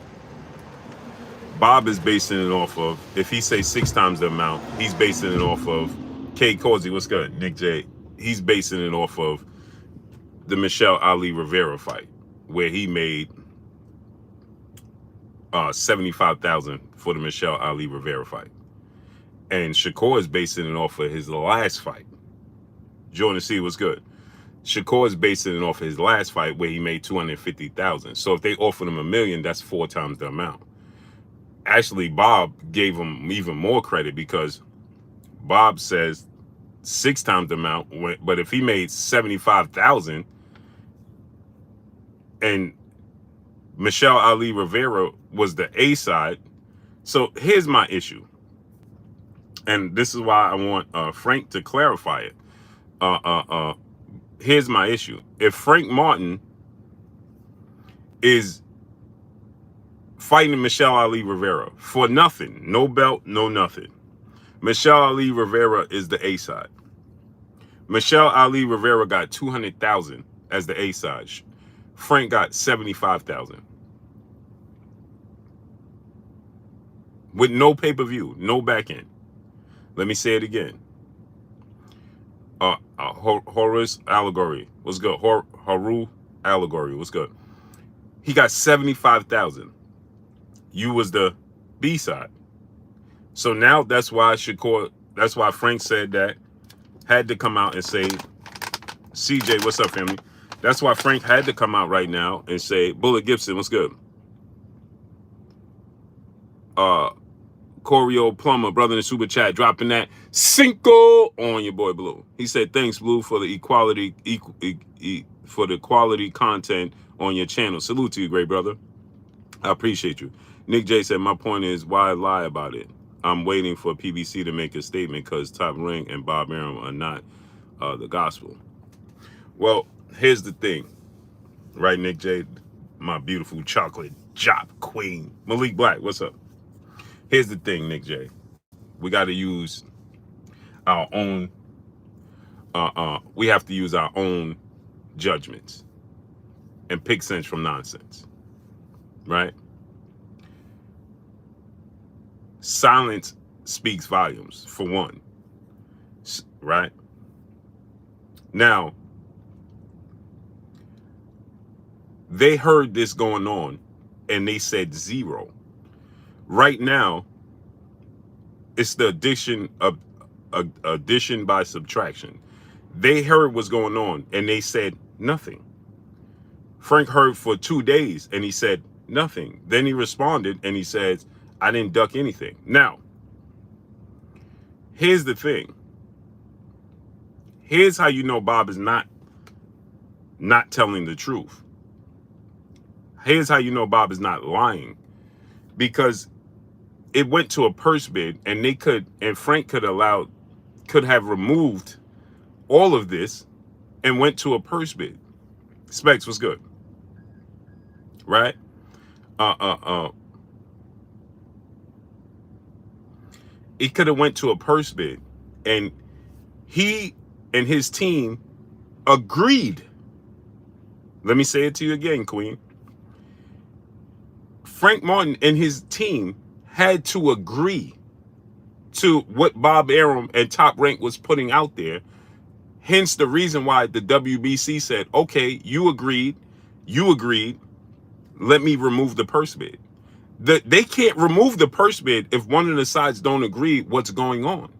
Bob is basing it off of, if he say 6 times the amount, he's basing it off of K. Causey, what's good? Nick J, he's basing it off of the Michelle Ali Rivera fight, where he made $75,000 for the Michelle Ali Rivera fight. And Shakur is basing it off of his last fight. Jordan C, what's good? Shakur is basing it off of his last fight where he made $250,000. So if they offered him $1 million, that's 4 times the amount. Actually, Bob gave him even more credit because Bob says 6 times the amount. But if he made $75,000, and Michelle Ali Rivera was the A side. So here's my issue, and this is why I want Frank to clarify it. Here's my issue. If Frank Martin is fighting Michelle Ali Rivera for nothing, no belt, no nothing, Michelle Ali Rivera is the A side. Michelle Ali Rivera got 200,000 as the A side. Frank got 75,000. With no pay-per-view, no back end. Let me say it again. Horus Allegory, what's good? Haru Allegory, what's good? He got 75,000. You was the B side. So now that's why Shakur, that's why Frank said that, had to come out and say, CJ, what's up, family? That's why Frank had to come out right now and say, Bullet Gibson, what's good? Corio Plumber, brother in the super chat, dropping that Cinco on your boy Blue. He said, thanks, Blue, for the for the quality content on your channel. Salute to you, great brother. I appreciate you. Nick J said, my point is, why lie about it? I'm waiting for PBC to make a statement because Top Rank and Bob Arum are not the gospel. Well, here's the thing. Right, Nick J? My beautiful chocolate chop queen. Malik Black, what's up? Here's the thing, Nick J. We got to use our own, we have to use our own judgments and pick sense from nonsense, right? Silence speaks volumes, for one, right? Now, they heard this going on and they said zero. Right now, it's the addition by subtraction. They heard what's going on and they said nothing. Frank heard for 2 days and he said nothing. Then he responded and he says, I didn't duck anything. Now, here's the thing. Here's how you know Bob is not telling the truth. Here's how you know Bob is not lying. Because it went to a purse bid and Frank could have removed all of this and went to a purse bid. Specs was good. Right? It could have went to a purse bid and he and his team agreed. Let me say it to you again, Queen. Frank Martin and his team had to agree to what Bob Arum and Top Rank was putting out there. Hence the reason why the WBC said, okay, you agreed, let me remove the purse bid. They can't remove the purse bid if one of the sides don't agree what's going on.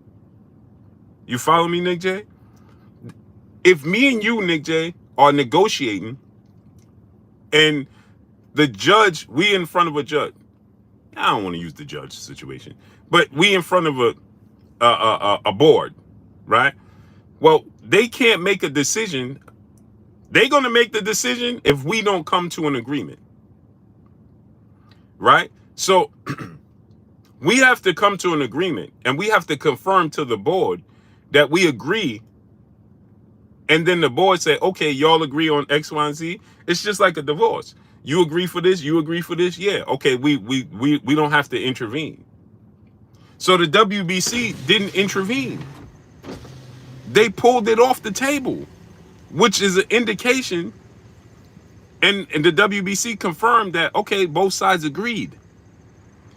You follow me, Nick J? If me and you, Nick J, are negotiating and the judge, we in front of a judge. I don't want to use the judge situation, but we in front of a board, right? Well, they can't make a decision. They're going to make the decision if we don't come to an agreement, right? So we have to come to an agreement and we have to confirm to the board that we agree. And then the board say, okay, y'all agree on X, Y, and Z. It's just like a divorce. You agree for this, you agree for this. Yeah, okay, we don't have to intervene. So the WBC didn't intervene. They pulled it off the table, which is an indication. And the WBC confirmed that, okay, both sides agreed.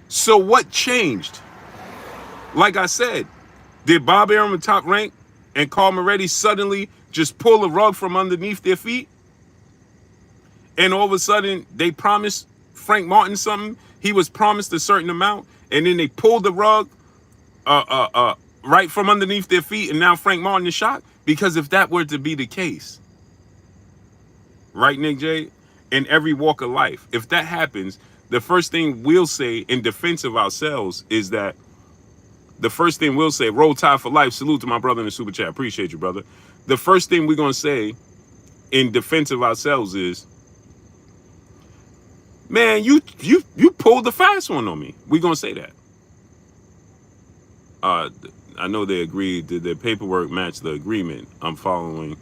So what changed? Like I said, did Bob Arum and Top Rank and Carl Moretti suddenly just pull the rug from underneath their feet? And all of a sudden, they promised Frank Martin something. He was promised a certain amount. And then they pulled the rug right from underneath their feet. And now Frank Martin is shocked. Because if that were to be the case, right, Nick J, in every walk of life, if that happens, the first thing we'll say in defense of ourselves is that roll tide for life. Salute to my brother in the super chat. Appreciate you, brother. The first thing we're going to say in defense of ourselves is, Man, you pulled the fast one on me. We gonna say that. I know they agreed. Did their paperwork match the agreement? I'm following.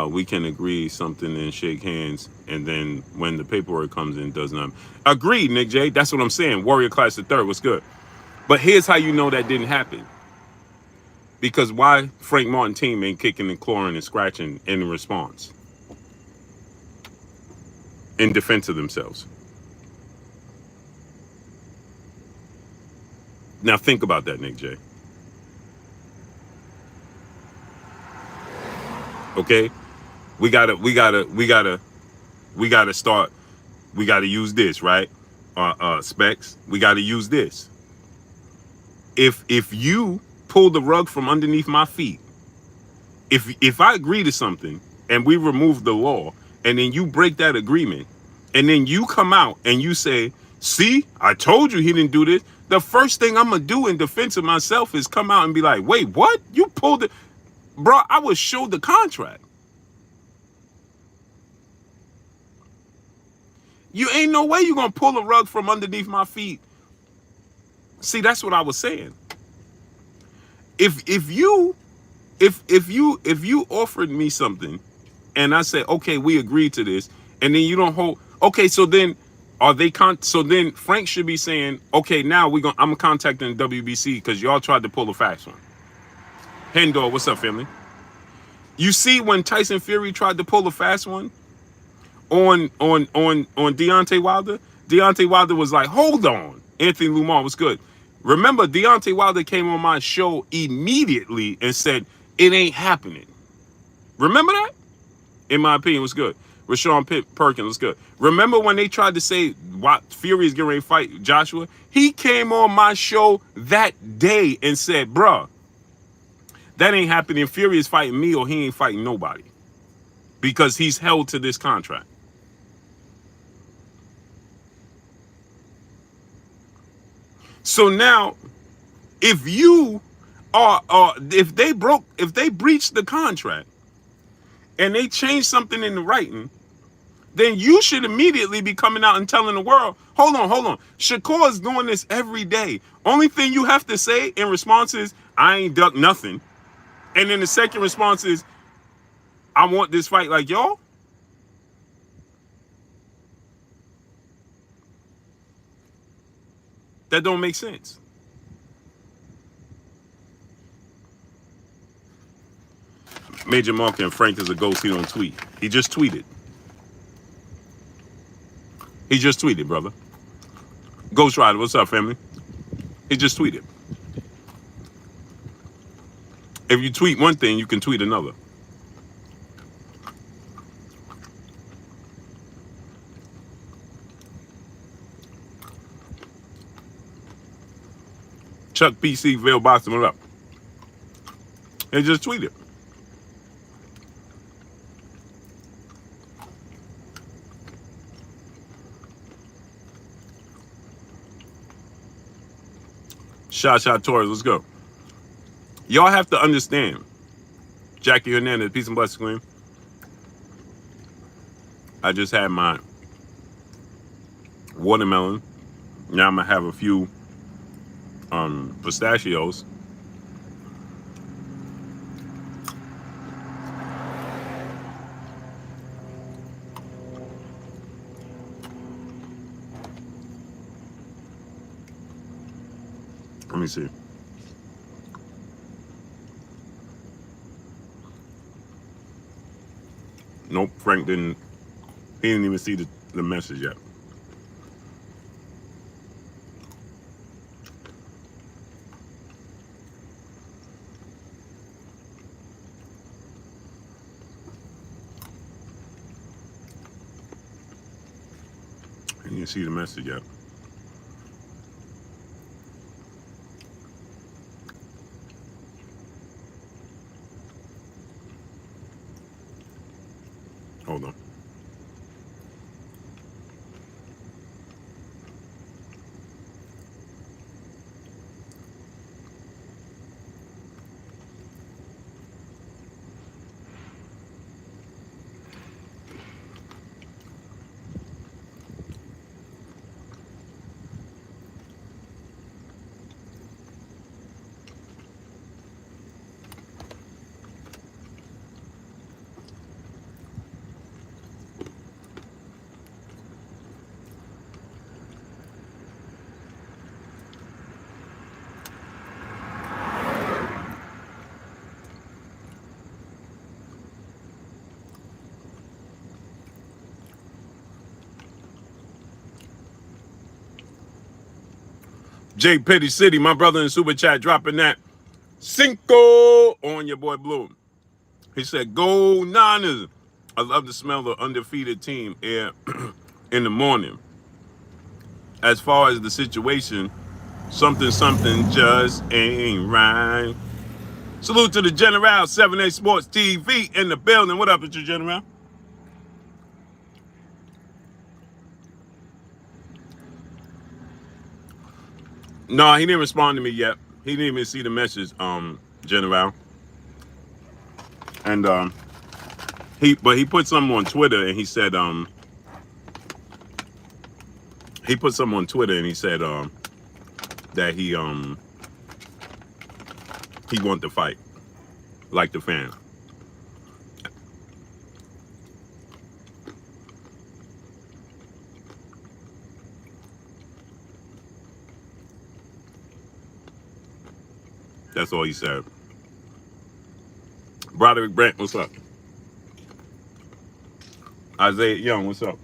We can agree something and shake hands, and then when the paperwork comes in, does not. Agreed, Nick J. That's what I'm saying. Warrior Class the Third was good. But here's how you know that didn't happen. Because why Frank Martin team ain't kicking and clawing and scratching in response? In defense of themselves. Now think about that, Nick J. Okay? We gotta start, we gotta use this, right? Specs, we gotta use this. If you pull the rug from underneath my feet, if I agree to something and we remove the law, and then you break that agreement, and then you come out and you say, see, I told you he didn't do this, the first thing I'm gonna do in defense of myself is come out and be like, wait, what? You pulled it? Bro, I was showed the contract. You ain't no way you gonna pull a rug from underneath my feet. See, that's what I was saying. If you offered me something and I said, okay, we agreed to this, and then you don't hold, okay, so then so then Frank should be saying, okay, now I'm contacting WBC because y'all tried to pull a fast one. Hendor, what's up, family? You see when Tyson Fury tried to pull a fast one on Deontay Wilder? Deontay Wilder was like, hold on. Anthony Lumar was good. Remember, Deontay Wilder came on my show immediately and said, it ain't happening. Remember that? In my opinion, it was good. Rashawn Perkins was good. Remember when they tried to say what Fury is getting ready to fight Joshua? He came on my show that day and said, bruh, that ain't happening. Fury is fighting me or he ain't fighting nobody. Because he's held to this contract. So now, if you are, if they breached the contract and they changed something in the writing, then you should immediately be coming out and telling the world, hold on. Shakur is doing this every day. Only thing you have to say in response is, I ain't duck nothing. And then the second response is, I want this fight like y'all. That don't make sense. Major Mark and Frank is a ghost. He don't tweet. He just tweeted. He just tweeted, brother. Ghost Rider, what's up, family? He just tweeted. If you tweet one thing, you can tweet another. Chuck PC Vail boxing it up. He just tweeted. Shot Torres, let's go. Y'all have to understand. Jackie Hernandez, peace and blessings, Queen. I just had my watermelon. Now I'm gonna have a few pistachios. Let me see. Nope, Frank didn't. He didn't even see the message yet. He didn't see the message yet. Hold on. J Petty City, my brother in Super Chat, dropping that Cinco on your boy Blue. He said, "Go Niners." I love to smell the undefeated team air in the morning. As far as the situation, something just ain't right. Salute to the General, 7A Sports TV in the building. What up with you, General? No, he didn't respond to me yet. He didn't even see the message, General. And he put something on Twitter and he said that he wanted to fight like the fan. That's all he said. Broderick Brent, what's up? Isaiah Young, what's up?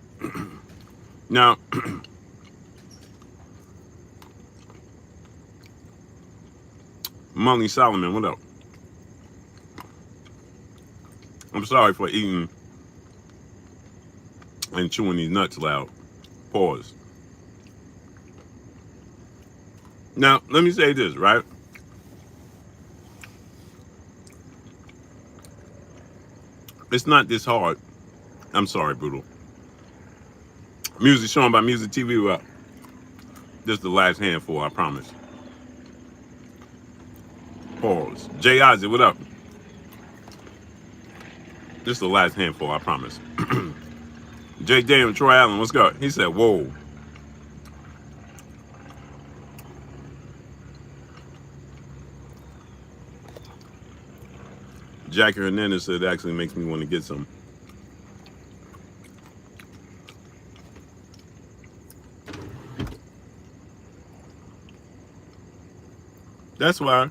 Now, Molly Solomon, what up? I'm sorry for eating and chewing these nuts loud. Pause. Now, let me say this, right? It's not this hard. I'm sorry, Brutal. Music shown by Music TV, what up? This is the last handful, I promise. Pause. Jay Isaac, what up? This is the last handful, I promise. Jay Daniel, Troy Allen, what's good? He said, whoa. Jackie Hernandez said it actually makes me want to get some. That's why.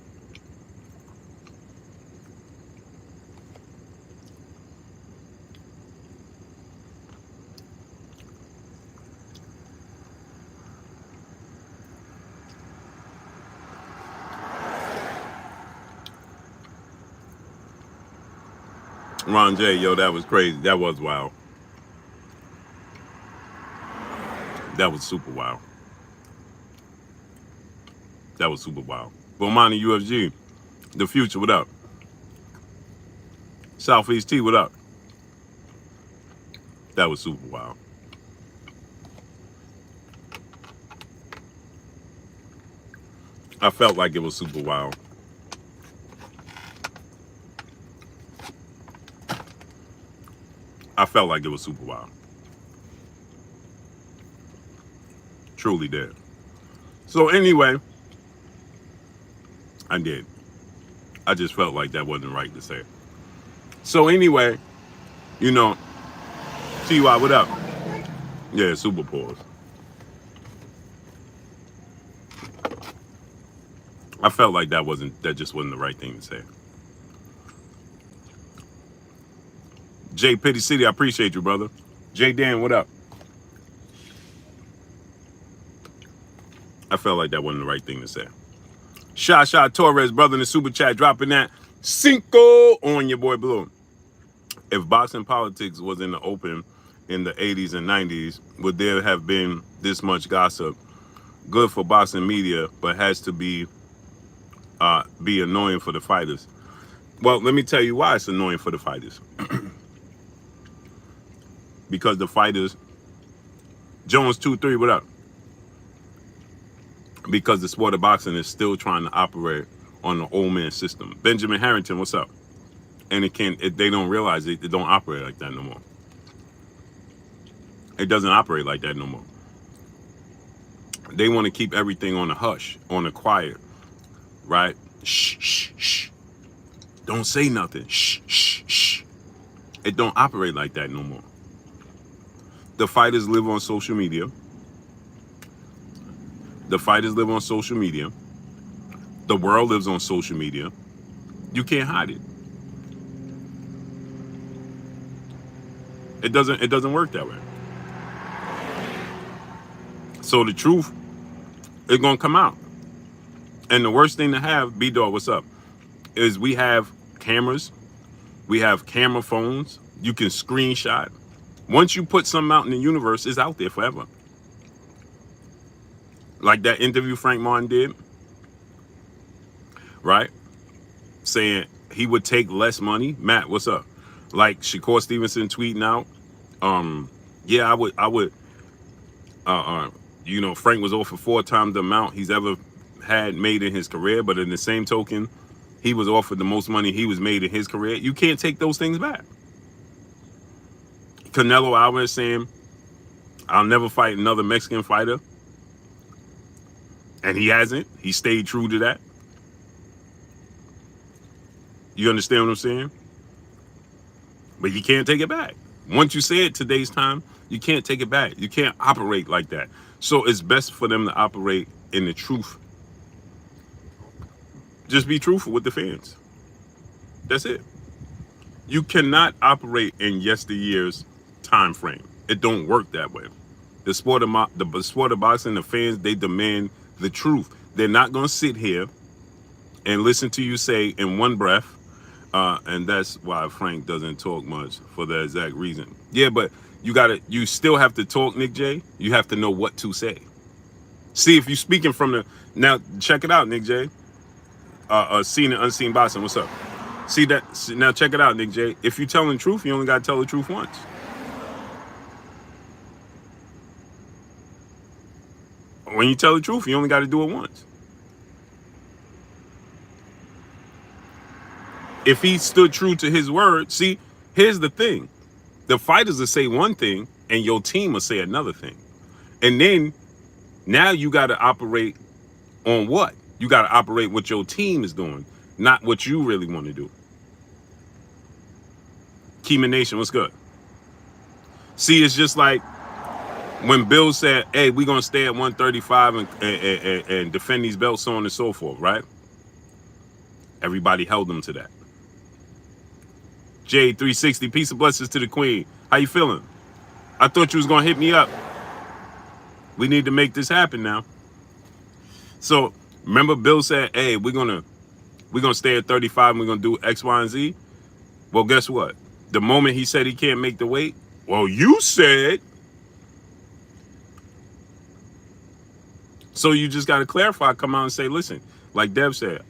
Ron J, yo, that was crazy. That was wild. That was super wild. That was super wild. Bomani UFG, the future, what up? Southeast T, what up? That was super wild. I felt like it was super wild. I felt like it was super wild. Truly did. So anyway, I did. I just felt like that wasn't right to say. So anyway, you know, TY, what up? Yeah, super pause. I felt like that just wasn't the right thing to say. J Petty City, I appreciate you, brother. J Dan, what up? I felt like that wasn't the right thing to say. Shot Torres, brother in the super chat, dropping that Cinco on your boy Blue. If boxing politics was in the open in the 80s and 90s, would there have been this much gossip? Good for boxing media, but has to be annoying for the fighters. Well, let me tell you why it's annoying for the fighters. Because the fighters, Jones 2-3, what up? Because the sport of boxing is still trying to operate on the old man system. Benjamin Harrington, what's up? And they don't realize it don't operate like that no more. It doesn't operate like that no more. They want to keep everything on the hush, on the quiet, right? Shh, shh, shh. Don't say nothing. Shh, shh, shh. It don't operate like that no more. The fighters live on social media. The fighters live on social media. The world lives on social media. You can't hide it. It doesn't work that way. So the truth is gonna come out. And the worst thing to have, B-Dog, what's up, is we have cameras. We have camera phones. You can screenshot. Once you put something out in the universe, it's out there forever. Like that interview Frank Martin did, right? Saying he would take less money. Matt, what's up? Like Shakur Stevenson tweeting out, yeah, I would, Frank was offered 4 times the amount he's ever had made in his career, but in the same token, he was offered the most money he was made in his career. You can't take those things back. Canelo Alvarez saying, I'll never fight another Mexican fighter. And he hasn't. He stayed true to that. You understand what I'm saying? But you can't take it back. Once you say it today's time, you can't take it back. You can't operate like that. So it's best for them to operate in the truth. Just be truthful with the fans. That's it. You cannot operate in yesteryear's time frame. It don't work that way. The sport of boxing, the fans, they demand the truth. They're not going to sit here and listen to you say in one breath, and that's why Frank doesn't talk much, for that exact reason. Yeah, but you still have to talk, Nick J. You have to know what to say. See, if you're speaking from now check it out, Nick J. Seen and unseen boxing, what's up? See that? Now check it out, Nick J. If you're telling the truth, you only got to tell the truth once. When you tell the truth, you only got to do it once. If he stood true to his word, see, here's the thing. The fighters will say one thing and your team will say another thing. And then now you got to operate on what? You got to operate what your team is doing, not what you really want to do. Keeman Nation, what's good? See, it's just like when Bill said, hey, we're going to stay at 135 and defend these belts, so on and so forth, right? Everybody held them to that. J360, peace and blessings to the queen. How you feeling? I thought you was going to hit me up. We need to make this happen now. So remember Bill said, hey, we're going to stay at 35 and we're going to do X, Y, and Z. Well, guess what? The moment he said he can't make the weight, well, you said. So you just got to clarify, come out and say, listen, like Dev said,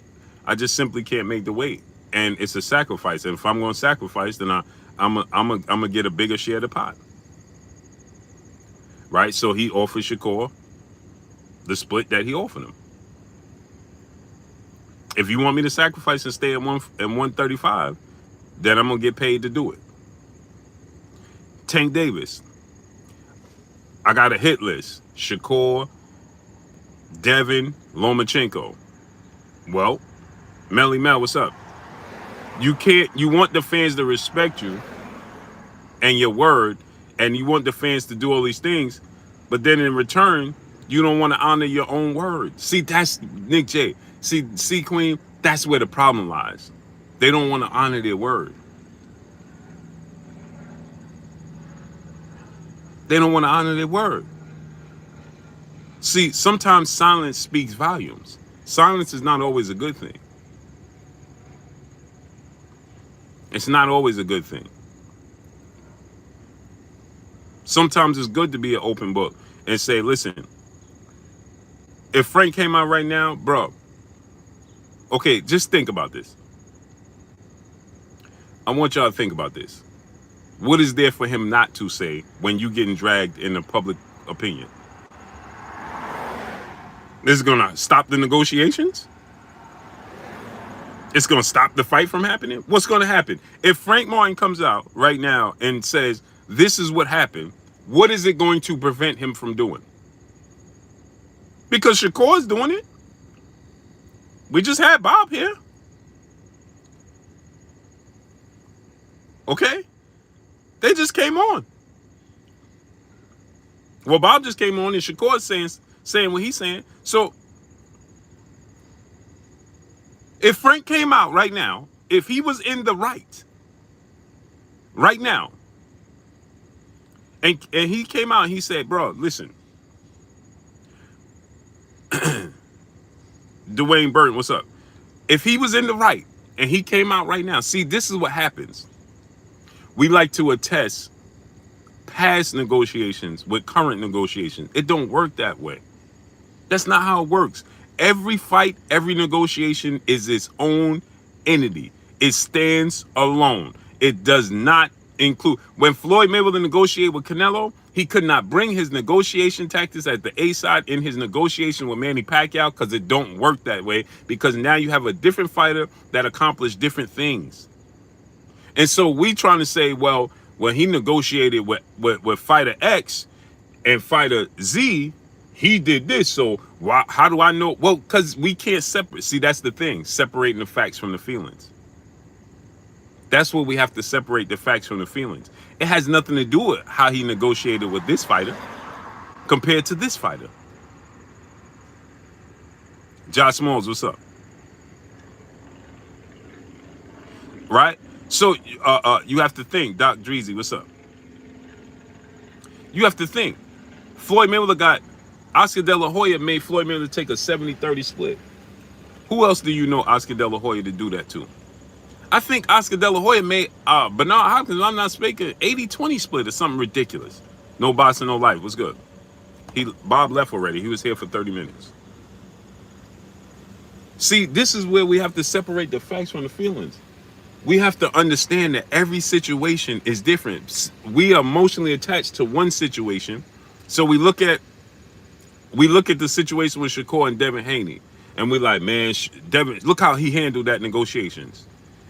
I just simply can't make the weight. And it's a sacrifice. And if I'm going to sacrifice, then I'm going to get a bigger share of the pot. Right? So he offered Shakur the split that he offered him. If you want me to sacrifice and stay at 135, then I'm going to get paid to do it. Tank Davis. I got a hit list. Shakur, Devin, Lomachenko. Well, Melly Mel, what's up? You want the fans to respect you and your word, and you want the fans to do all these things, but then in return, you don't want to honor your own word. See, that's Nick J. See, Queen, that's where the problem lies. They don't want to honor their word. They don't want to honor their word. See, sometimes silence speaks volumes. Silence is not always a good thing. It's not always a good thing. Sometimes it's good to be an open book and say, listen, if Frank came out right now, bro, okay, just think about this. I want y'all to think about this. What is there for him not to say when you getting dragged in the public opinion? This is going to stop the negotiations? It's going to stop the fight from happening? What's going to happen? If Frank Martin comes out right now and says, this is what happened, what is it going to prevent him from doing? Because Shakur's doing it. We just had Bob here. Okay? They just came on. Well, Bob just came on and Shakur's saying what he's saying. So, if Frank came out right now, if he was in the right now, and he came out and he said, bro, listen, Dwayne Burton, what's up? If he was in the right and he came out right now, see, this is what happens. We like to attest past negotiations with current negotiations. It don't work that way. That's not how it works. Every fight, every negotiation is its own entity. It stands alone. It does not include. When Floyd Mayweather negotiated with Canelo, he could not bring his negotiation tactics at the A side in his negotiation with Manny Pacquiao because it don't work that way, because now you have a different fighter that accomplished different things. And so we trying to say, well, when he negotiated with fighter X and fighter Z, he did this. So why, how do I know? Well, because we can't separate. See, that's the thing, separating the facts from the feelings. That's what we have to separate the facts from the feelings. It has nothing to do with how he negotiated with this fighter compared to this fighter. Josh Smalls, what's up? Right? So you have to think. Doc Dreezy, what's up? You have to think. Floyd Mayweather got Oscar De La Hoya made Floyd Mayweather take a 70-30 split. Who else do you know Oscar De La Hoya to do that to? I think Oscar De La Hoya made Bernard Hopkins, I'm not speaking, 80-20 split or something ridiculous. No boss and no life. What's good? Bob left already. He was here for 30 minutes. See, this is where we have to separate the facts from the feelings. We have to understand that every situation is different. We are emotionally attached to one situation. So we look at the situation with Shakur and Devin Haney, and we're like, man, Devin, look how he handled that negotiations.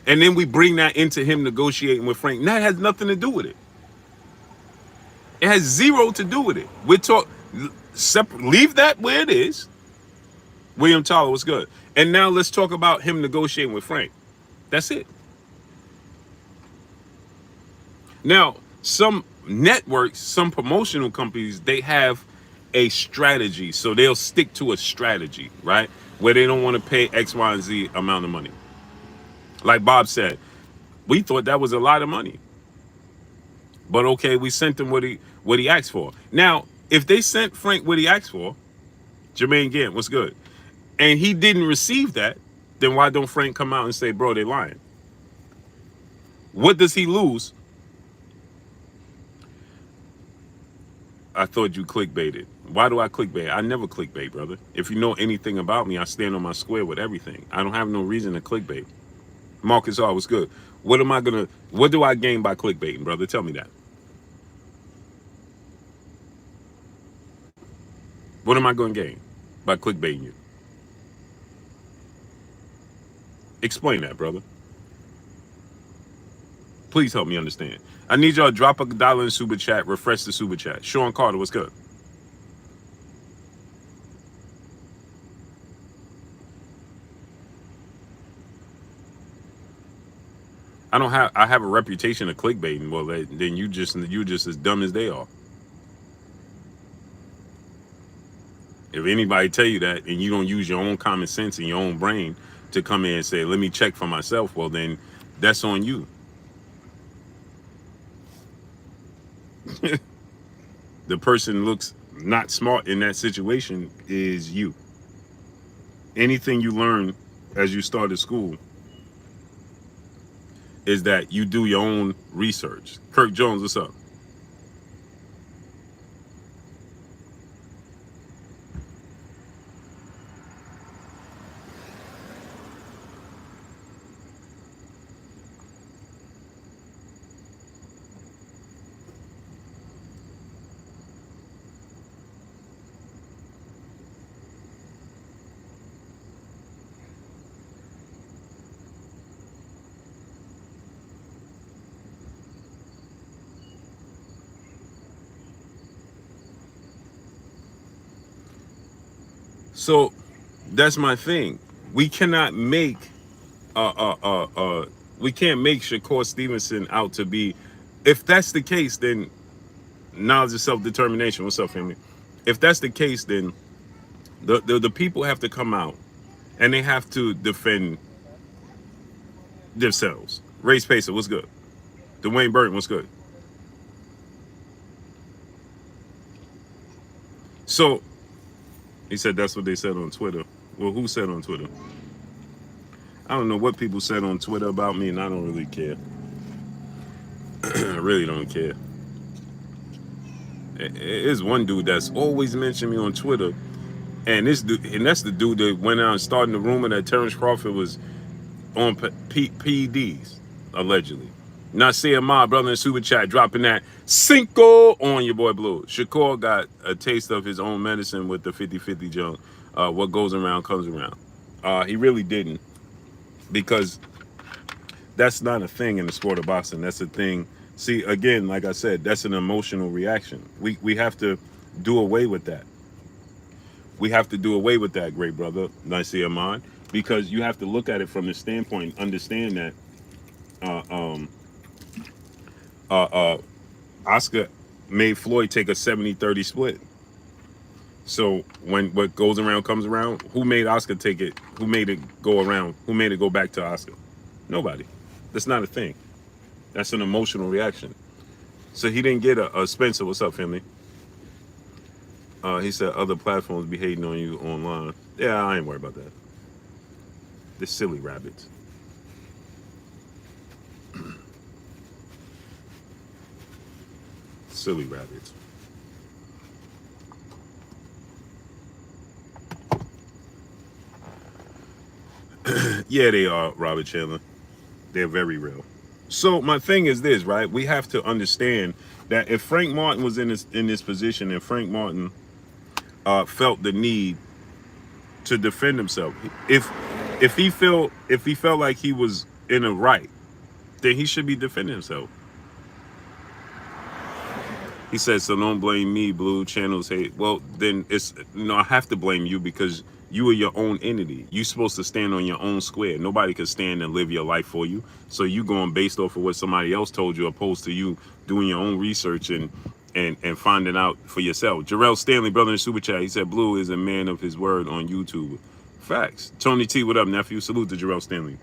And then we bring that into him negotiating with Frank. And that has nothing to do with it. It has zero to do with it. Leave that where it is. William Charlo, what's good? And now let's talk about him negotiating with Frank. That's it. Now, some networks, some promotional companies, they have a strategy. So they'll stick to a strategy, right? Where they don't want to pay X, Y, and Z amount of money. Like Bob said, we thought that was a lot of money. But okay, we sent him what he asked for. Now, if they sent Frank what he asked for, Jermaine Gant, what's good? And he didn't receive that, then why don't Frank come out and say, bro, they lying? What does he lose? I thought you clickbaited. Why do I clickbait? I never clickbait, brother. If you know anything about me, I stand on my square with everything. I don't have no reason to clickbait. Marcus R, what's good? What do I gain by clickbaiting, brother? Tell me that. What am I going to gain by clickbaiting you? Explain that, brother. Please help me understand. I need y'all to drop $1 in super chat, refresh the super chat. Sean Carter, what's good? I have a reputation of clickbaiting. Well, then you just as dumb as they are. If anybody tell you that and you don't use your own common sense and your own brain to come in and say, let me check for myself, well, then that's on you. The person looks not smart in that situation is you. Anything you learn as you started school is that you do your own research. Kirk Jones, what's up? So that's my thing. We cannot make we can't make Shakur Stevenson out to be. If that's the case, then knowledge of self-determination. What's up, family? If that's the case, then the people have to come out and they have to defend themselves. Ray Spacer, what's good? Dwayne Burton, what's good? So he said that's what they said on Twitter. Well, who said on Twitter? I don't know what people said on Twitter about me, and I don't really care. I really don't care. There's one dude that's always mentioned me on Twitter, and that's the dude that went out and started the rumor that Terrence Crawford was on PEDs, allegedly. Not seeing my brother in super chat dropping that Cinco on your boy Blue. Shakur got a taste of his own medicine with the 50-50 junk. What goes around comes around. He really didn't, because that's not a thing in the sport of boxing. That's a thing. See, again, like I said, that's an emotional reaction. We have to do away with that. We have to do away with that, great brother, Nasir Ahmad, because you have to look at it from the standpoint, understand that uh, um, Oscar made Floyd take a 70-30 split. So when what goes around comes around, who made Oscar take it? Who made it go around? Who made it go back to Oscar? Nobody. That's not a thing. That's an emotional reaction. So he didn't get a Spencer. What's up, family? He said other platforms be hating on you online. Yeah, I ain't worried about that. They're silly rabbits. Silly rabbits. Yeah, they are, Robert Chandler. They're very real. So my thing is this, right? We have to understand that if Frank Martin was in this position, and Frank Martin felt the need to defend himself, if he felt like he was in a right, then he should be defending himself. He said, so don't blame me, Blue Channels hate. Well, then it's, I have to blame you, because you are your own entity. You're supposed to stand on your own square. Nobody can stand and live your life for you. So you going based off of what somebody else told you, opposed to you doing your own research and finding out for yourself. Jarrell Stanley, brother in Super Chat, he said, Blue is a man of his word on YouTube. Facts. Tony T, what up, nephew? Salute to Jarrell Stanley.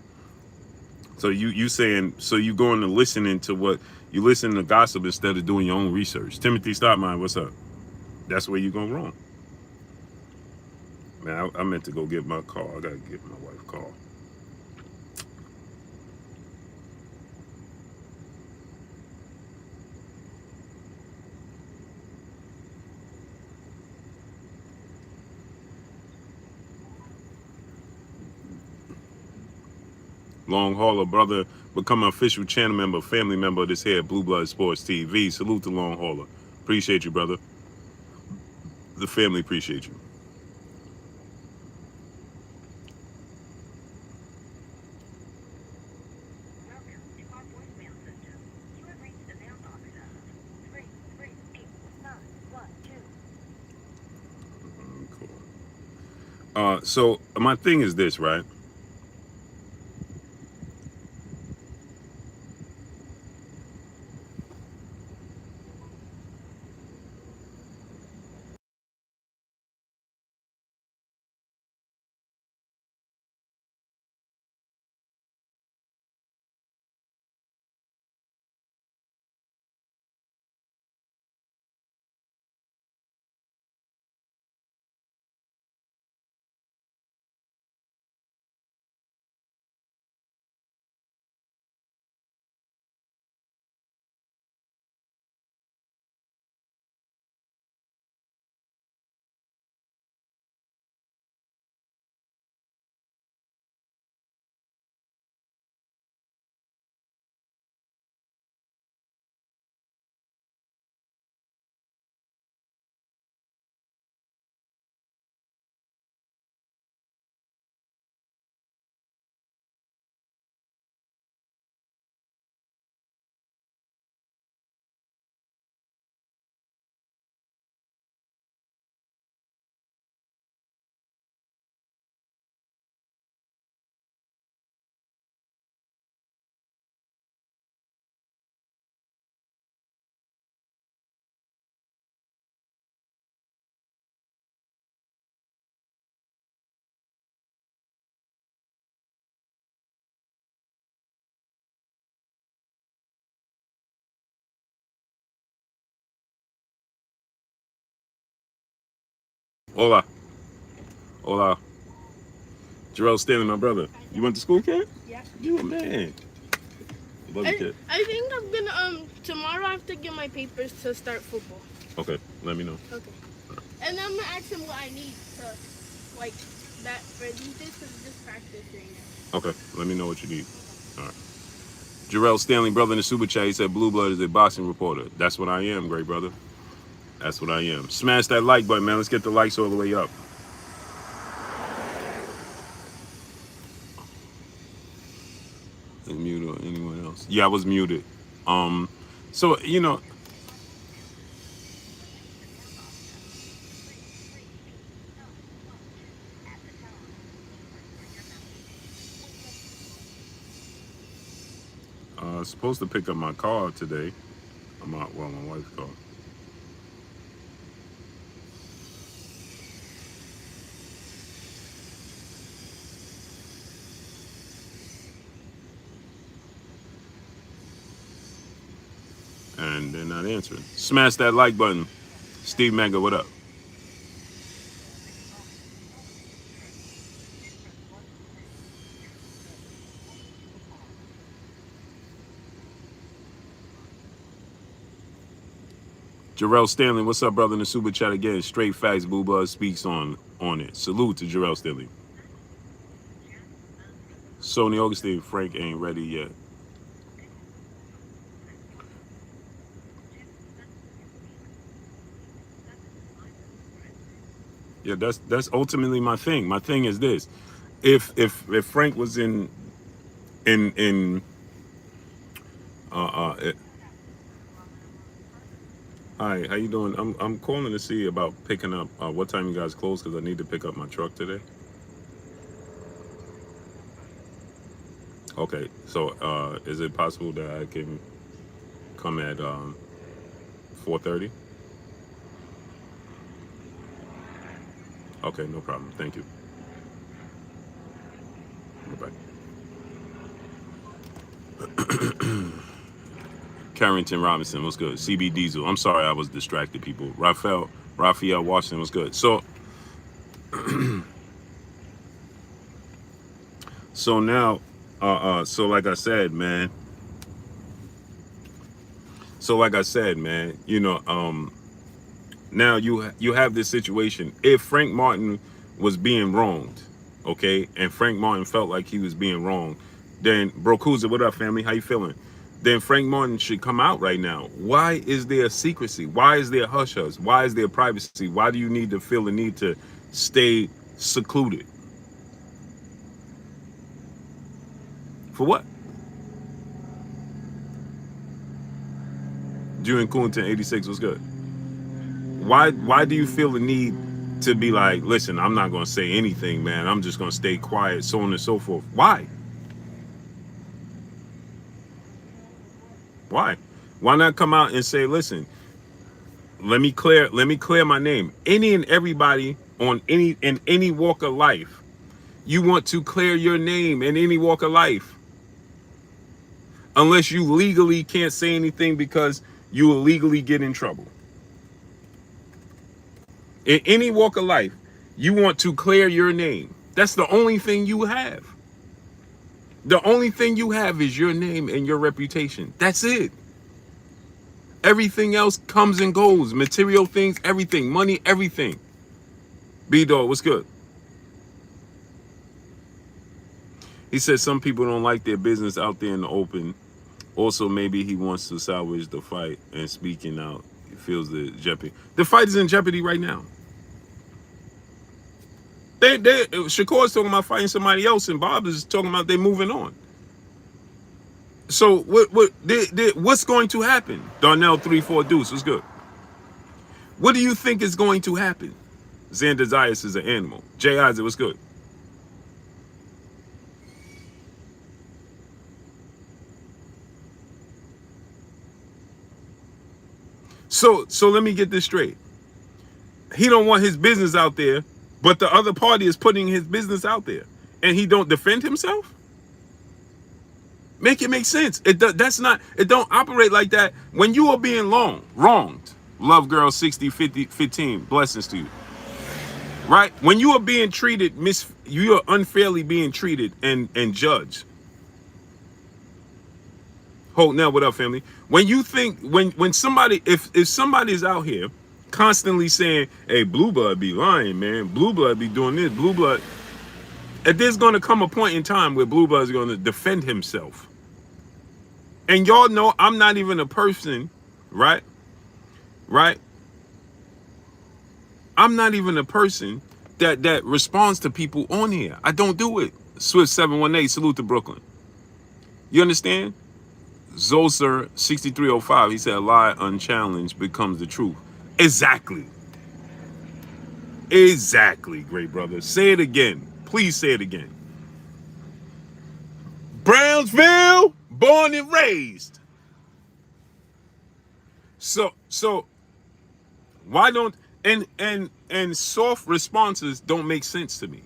So you saying, so you going to listening to what you listen to gossip instead of doing your own research. Timothy Stopmine, what's up? That's where you going wrong. Man, I meant to go get my car. I gotta get my wife a call. Long Hauler, brother, become an official channel member, family member of this here Blue Blood Sports TV. Salute to Long Hauler. Appreciate you, brother. The family appreciate you. Cool. So my thing is this, right? Hola. Hola. Jarrell Stanley, my brother. You went to school, kid? Yeah. You a man. Love you, kid. I think I'm gonna tomorrow I have to get my papers to start football. Okay, let me know. Okay. And I'm gonna ask him what I need to like that for these days because it's just practice right now. Okay, let me know what you need. All right. Jarrell Stanley, brother in the super chat, he said Blue Blood is a boxing reporter. That's what I am, great brother. That's what I am. Smash that like button, man. Let's get the likes all the way up. Is muted or anyone else? Yeah, I was muted. So you know. Supposed to pick up my car today. I'm out. Well, my wife's car. And they're not answering. Smash that like button. Steve Mega, what up? Jarrell Stanley, what's up, brother, in the super chat again? Straight facts, Blue Blood speaks on it. Salute to Jarrell Stanley. Sony Augustine, Frank ain't ready yet. Yeah, that's ultimately my thing. My thing is this: if Frank was in hi, how you doing? I'm calling to see about picking up what time you guys close because I need to pick up my truck today. Okay, so is it possible that I can come at 4:30? Okay, no problem. Thank you. Bye-bye. Carrington Robinson, what's good? CB Diesel, I'm sorry I was distracted, people. Raphael Washington, what's good? So, so now, so like I said, man. You know, now you have this situation. If Frank Martin was being wronged, okay, and Frank Martin felt like he was being wronged, then Brokuza, what up, family? How you feeling? Then Frank Martin should come out right now. Why is there secrecy? Why is there hush-hush? Why is there privacy? Why do you need to feel the need to stay secluded? For what? June Coonton 86 was good. Why do you feel the need to be like, listen, I'm not going to say anything, man. I'm just going to stay quiet, so on and so forth. Why? Why? Why not come out and say, listen, let me clear my name. Any and everybody in any walk of life, you want to clear your name in any walk of life. Unless you legally can't say anything because you will legally get in trouble. In any walk of life, you want to clear your name. That's the only thing you have. The only thing you have is your name and your reputation. That's it. Everything else comes and goes. Material things, everything. Money, everything. B-Dog, what's good? He said some people don't like their business out there in the open. Also, maybe he wants to salvage the fight and speaking out. He feels the jeopardy. The fight is in jeopardy right now. Shakur's talking about fighting somebody else, and Bob is talking about they moving on. So what's going to happen? Darnell 3-4 Deuce, what's good? What do you think is going to happen? Xander Zayas is an animal. Jay Isaac, what's good? So let me get this straight. He don't want his business out there, but the other party is putting his business out there, and he don't defend himself? Make it make sense. It don't operate like that when you are being wronged. Love girl 60 50 15. Blessings to you. right? When you are being treated, you are unfairly being treated and judged. Hold now, what up, family? When you think when somebody if somebody is out here constantly saying, "Hey, blue blood be lying, man. Blue blood be doing this. Blue blood," and there's going to come a point in time where blue blood is going to defend himself. And y'all know I'm not even a person, right? Right? I'm not even a person that responds to people on here. I don't do it. Swift 718, salute to Brooklyn. You understand? Zoser 6305, he said, a lie unchallenged becomes the truth. Exactly. Exactly, great brother. Say it again. Please say it again. Brownsville, born and raised. So why don't and soft responses don't make sense to me.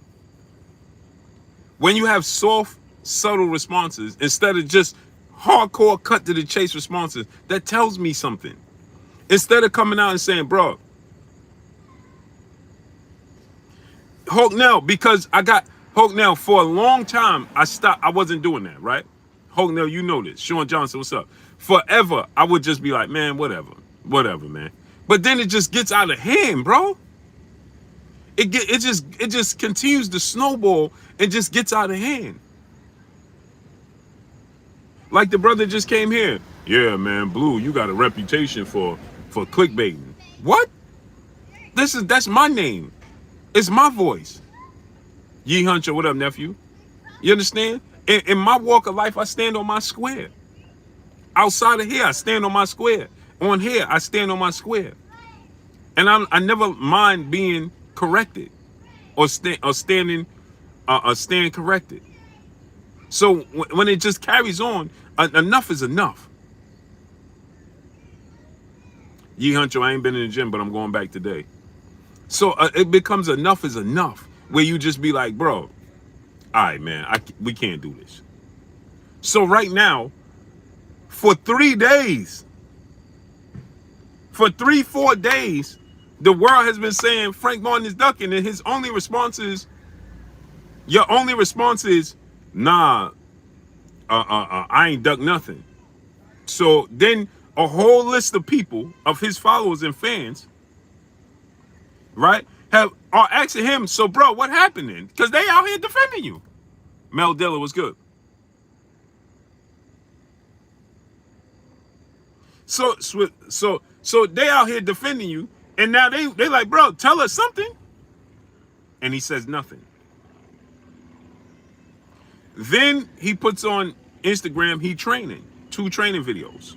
When you have soft, subtle responses instead of just hardcore cut to the chase responses, that tells me something. Instead of coming out and saying, bro, Hulk now, because I got Hulk now for a long time, I wasn't doing that, right? Hulk now, you know this. Sean Johnson, what's up? Forever, I would just be like, man, whatever, man. But then it just gets out of hand, bro. It just continues to snowball and just gets out of hand. Like the brother just came here. Yeah, man, Blue, you got a reputation for clickbaiting. What? That's my name. It's my voice. Yee Huncho, what up, nephew? You understand? In my walk of life, I stand on my square. Outside of here, I stand on my square. On here, I stand on my square. And I never mind being corrected or stand corrected. So when it just carries on, enough is enough. Yee Huncho, I ain't been in the gym, but I'm going back today. So it becomes enough is enough, where you just be like, bro, all right, man, we can't do this. So right now, for 3 days, for 3-4 days, the world has been saying Frank Martin is ducking, and his only response is, your only response is, nah, I ain't duck nothing. So then a whole list of people, of his followers and fans, right, are asking him, so bro, what happened then? Because they out here defending you. Mel Dilla was good. So they out here defending you, and now they like, bro, tell us something. And he says nothing. Then he puts on Instagram, he training, 2 training videos,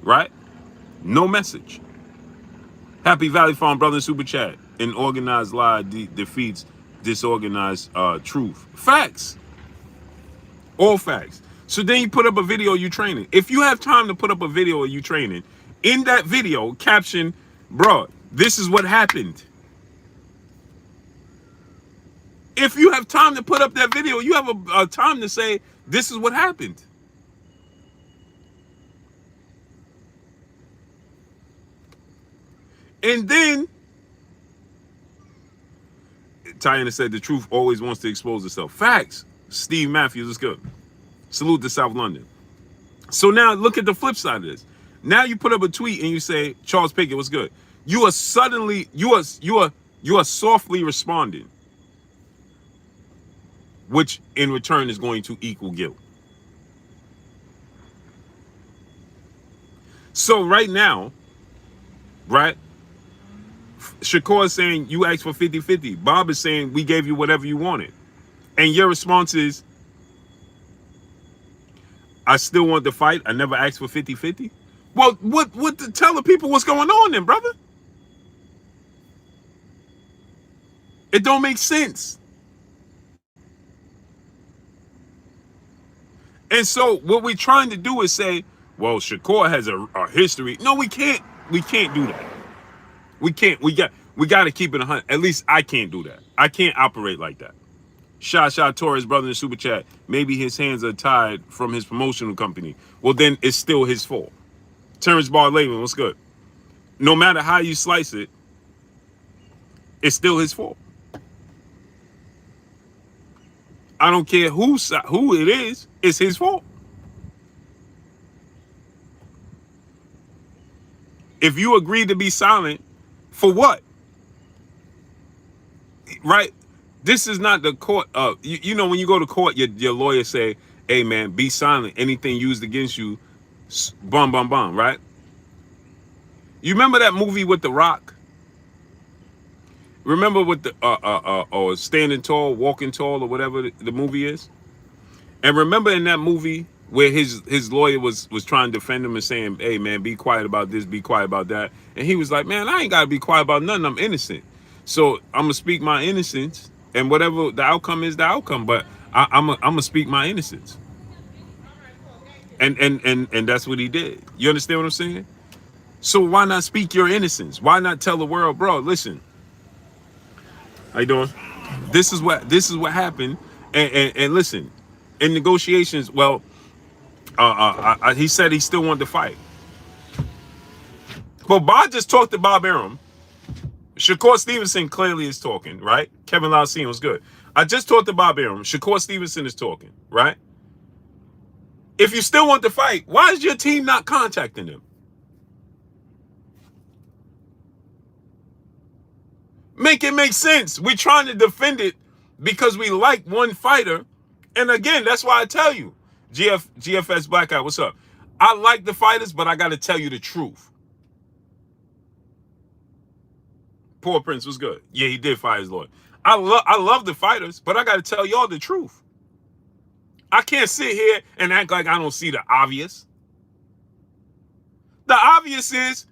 right? No message. Happy Valley Farm brother super chat. An organized lie defeats disorganized truth. Facts. All facts. So then you put up a video of you training. If you have time to put up a video of you training, in that video, caption, bro, this is what happened. If you have time to put up that video, you have a time to say, this is what happened. And then, Tiana said, the truth always wants to expose itself. Facts. Steve Matthews is good. Salute to South London. So now look at the flip side of this. Now you put up a tweet and you say, Charles Pickett, what's good? You are softly responding, which in return is going to equal guilt. So right now, right, Shakur is saying you asked for 50-50. Bob is saying we gave you whatever you wanted. And your response is, I still want the fight. I never asked for 50-50. Well, what to tell the people what's going on then, brother? It don't make sense. And so what we're trying to do is say, well, Shakur has a history. No, we can't. We can't do that. We can't. We got to keep it 100. At least I can't do that. I can't operate like that. Shot Torres, brother in the super chat. Maybe his hands are tied from his promotional company. Well, then it's still his fault. Terrence Barr-Levin, what's good? No matter how you slice it, it's still his fault. I don't care who it is. It's his fault. If you agree to be silent, for what? Right? This is not the court. You know, when you go to court, your lawyer say, "Hey, man, be silent. Anything used against you, bum, bum, bum." Right? You remember that movie with The Rock? Remember with the or Standing Tall, Walking Tall, or whatever the movie is? And remember in that movie where his lawyer was trying to defend him and saying, "Hey, man, be quiet about this, be quiet about that," and he was like, "Man, I ain't gotta be quiet about nothing. I'm innocent. So I'm gonna speak my innocence, and whatever the outcome is, the outcome. But I'm gonna speak my innocence." And that's what he did. You understand what I'm saying? So why not speak your innocence? Why not tell the world, bro? Listen, how you doing? This is what happened. And listen, in negotiations, well, he said he still wanted to fight. But Bob just talked to Bob Arum. Shakur Stevenson clearly is talking, right? Kevin Laucine was good. I just talked to Bob Arum. Shakur Stevenson is talking, right? If you still want to fight, why is your team not contacting him? Make it make sense. We're trying to defend it because we like one fighter. And again, that's why I tell you, GFS Blackout, what's up? I like the fighters, but I got to tell you the truth. Poor Prince was good. Yeah, he did fire his lawyer. I love the fighters, but I got to tell y'all the truth. I can't sit here and act like I don't see the obvious. The obvious is,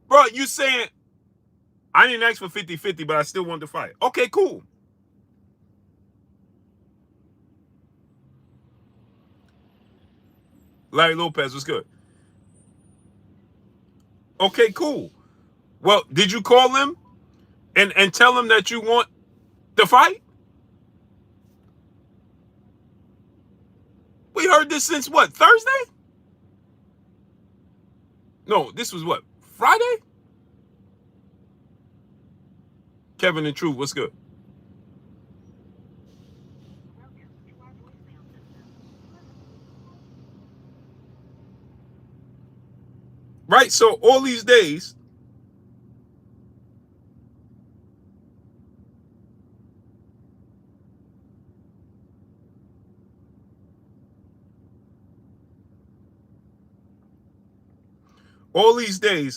bro, you saying, I didn't ask for 50-50, but I still want to fight. Okay, cool. Larry Lopez was good. Okay, cool. Well, did you call him and tell him that you want the fight? We heard this since what, Thursday? No, this was what, Friday? Kevin and Truth, what's good? Right, so all these days,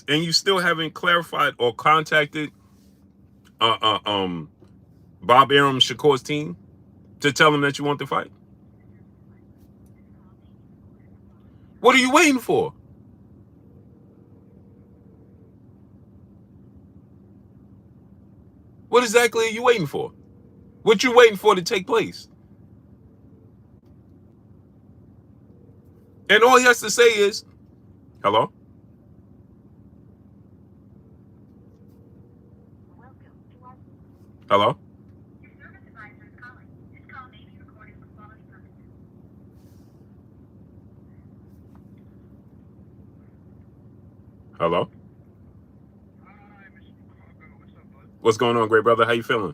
and you still haven't clarified or contacted Bob Arum, Shakur's team to tell them that you want to fight? What are you waiting for? What exactly are you waiting for? What you waiting for to take place? And all he has to say is, hello? Hello? Hello? What's going on, great brother? How you feeling?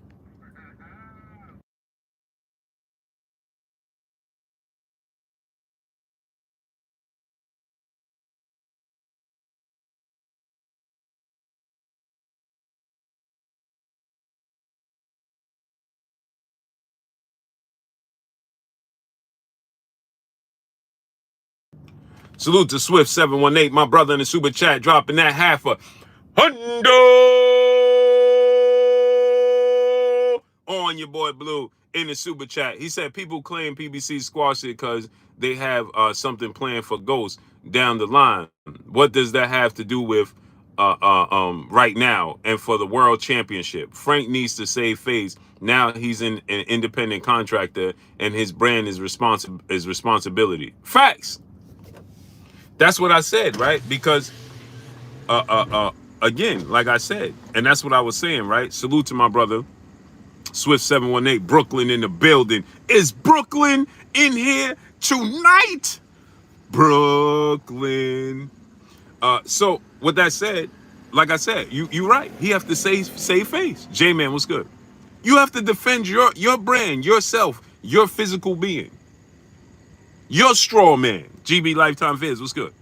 Salute to Swift 718, my brother in the super chat, dropping that half a hundo on your boy Blue in the super chat. He said people claim PBC squashed it because they have something planned for Ghost down the line. What does that have to do with right now and for the world championship? Frank needs to save face. Now he's an independent contractor and his brand is responsibility. Facts. That's what I said, right? Because, again, like I said, and that's what I was saying, right? Salute to my brother, Swift 718, Brooklyn in the building. Is Brooklyn in here tonight? Brooklyn. So with that said, like I said, you're right. He have to save face. J-Man, what's good? You have to defend your brand, yourself, your physical being. Your straw man. GB Lifetime Fizz, what's good?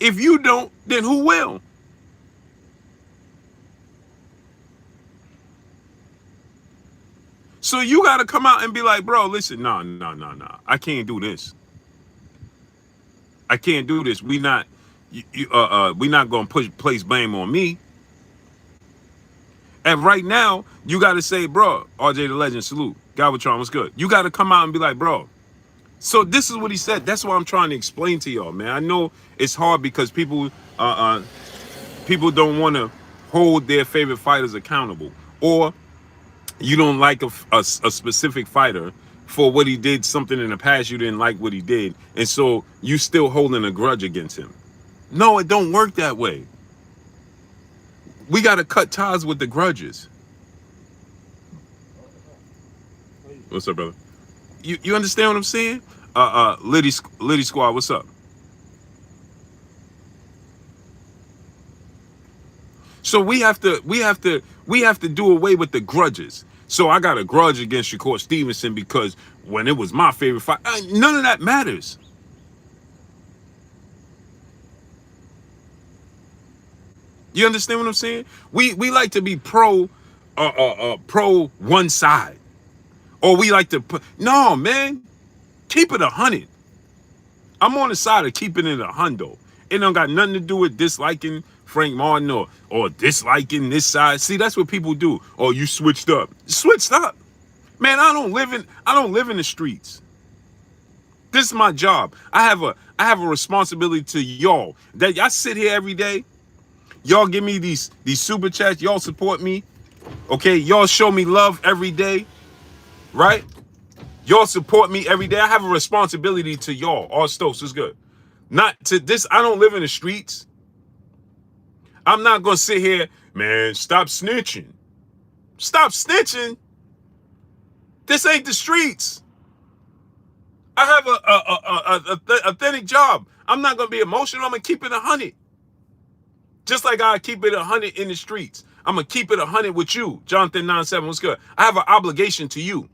If you don't, then who will? So you got to come out and be like, bro, listen, nah. I can't do this. I can't do this. We not gonna place blame on me. And right now, you got to say, bro, RJ the Legend, salute. Galvatron, what's good? You got to come out and be like, bro. So this is what he said. That's what I'm trying to explain to y'all, man. I know it's hard because people don't want to hold their favorite fighters accountable, or you don't like a specific fighter for what he did something in the past. You didn't like what he did, and so you still holding a grudge against him. No, it don't work that way. We got to cut ties with the grudges. What's up, brother? You understand what I'm saying? Liddy Squad, what's up? So we have to do away with the grudges. So I got a grudge against Shakur Stevenson because when it was my favorite fight, none of that matters. You understand what I'm saying? We like to be pro one side, or we like to put, no, man, keep it 100. I'm on the side of keeping it 100. It don't got nothing to do with disliking Frank Martin or disliking this side. See, that's what people do. Oh, you switched up. Switched up, man. I don't live in the streets. This is my job. I have a responsibility to y'all. That I sit here every day. Y'all give me these super chats. Y'all support me. Okay, y'all show me love every day. Right? Y'all support me every day. I have a responsibility to y'all. All Stokes is good. Not to this. I don't live in the streets. I'm not gonna sit here, man. Stop snitching. Stop snitching. This ain't the streets. I have a authentic job. I'm not gonna be emotional. I'm gonna keep it 100. Just like I keep it 100 in the streets. I'm gonna keep it 100 with you. Jonathan 97, what's good? I have an obligation to you.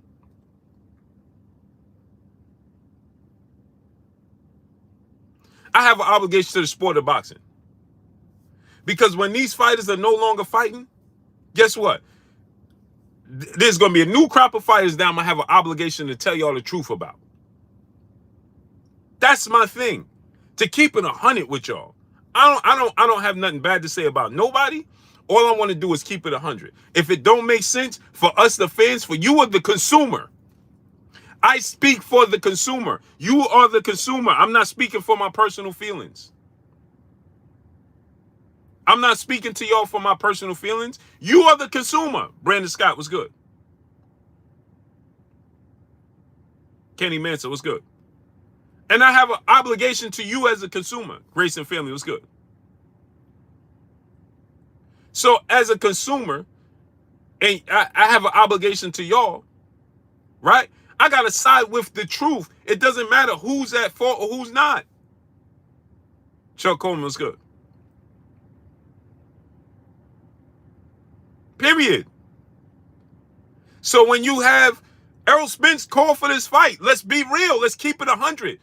I have an obligation to the sport of boxing. Because when these fighters are no longer fighting, guess what? There's going to be a new crop of fighters that I'm going to have an obligation to tell y'all the truth about. That's my thing. To keep it 100 with y'all. I don't have nothing bad to say about nobody. All I want to do is keep it 100. If it don't make sense for us, the fans, for you are the consumer. I speak for the consumer. You are the consumer. I'm not speaking for my personal feelings. I'm not speaking to y'all for my personal feelings. You are the consumer. Brandon Scott, what's good? Kenny Manson, what's good? And I have an obligation to you as a consumer. Grace and family, what's good? So as a consumer, and I have an obligation to y'all, right? I got to side with the truth. It doesn't matter who's at fault or who's not. Chuck Coleman, what's good? Period. So when you have Errol Spence call for this fight, let's be real. Let's keep it 100.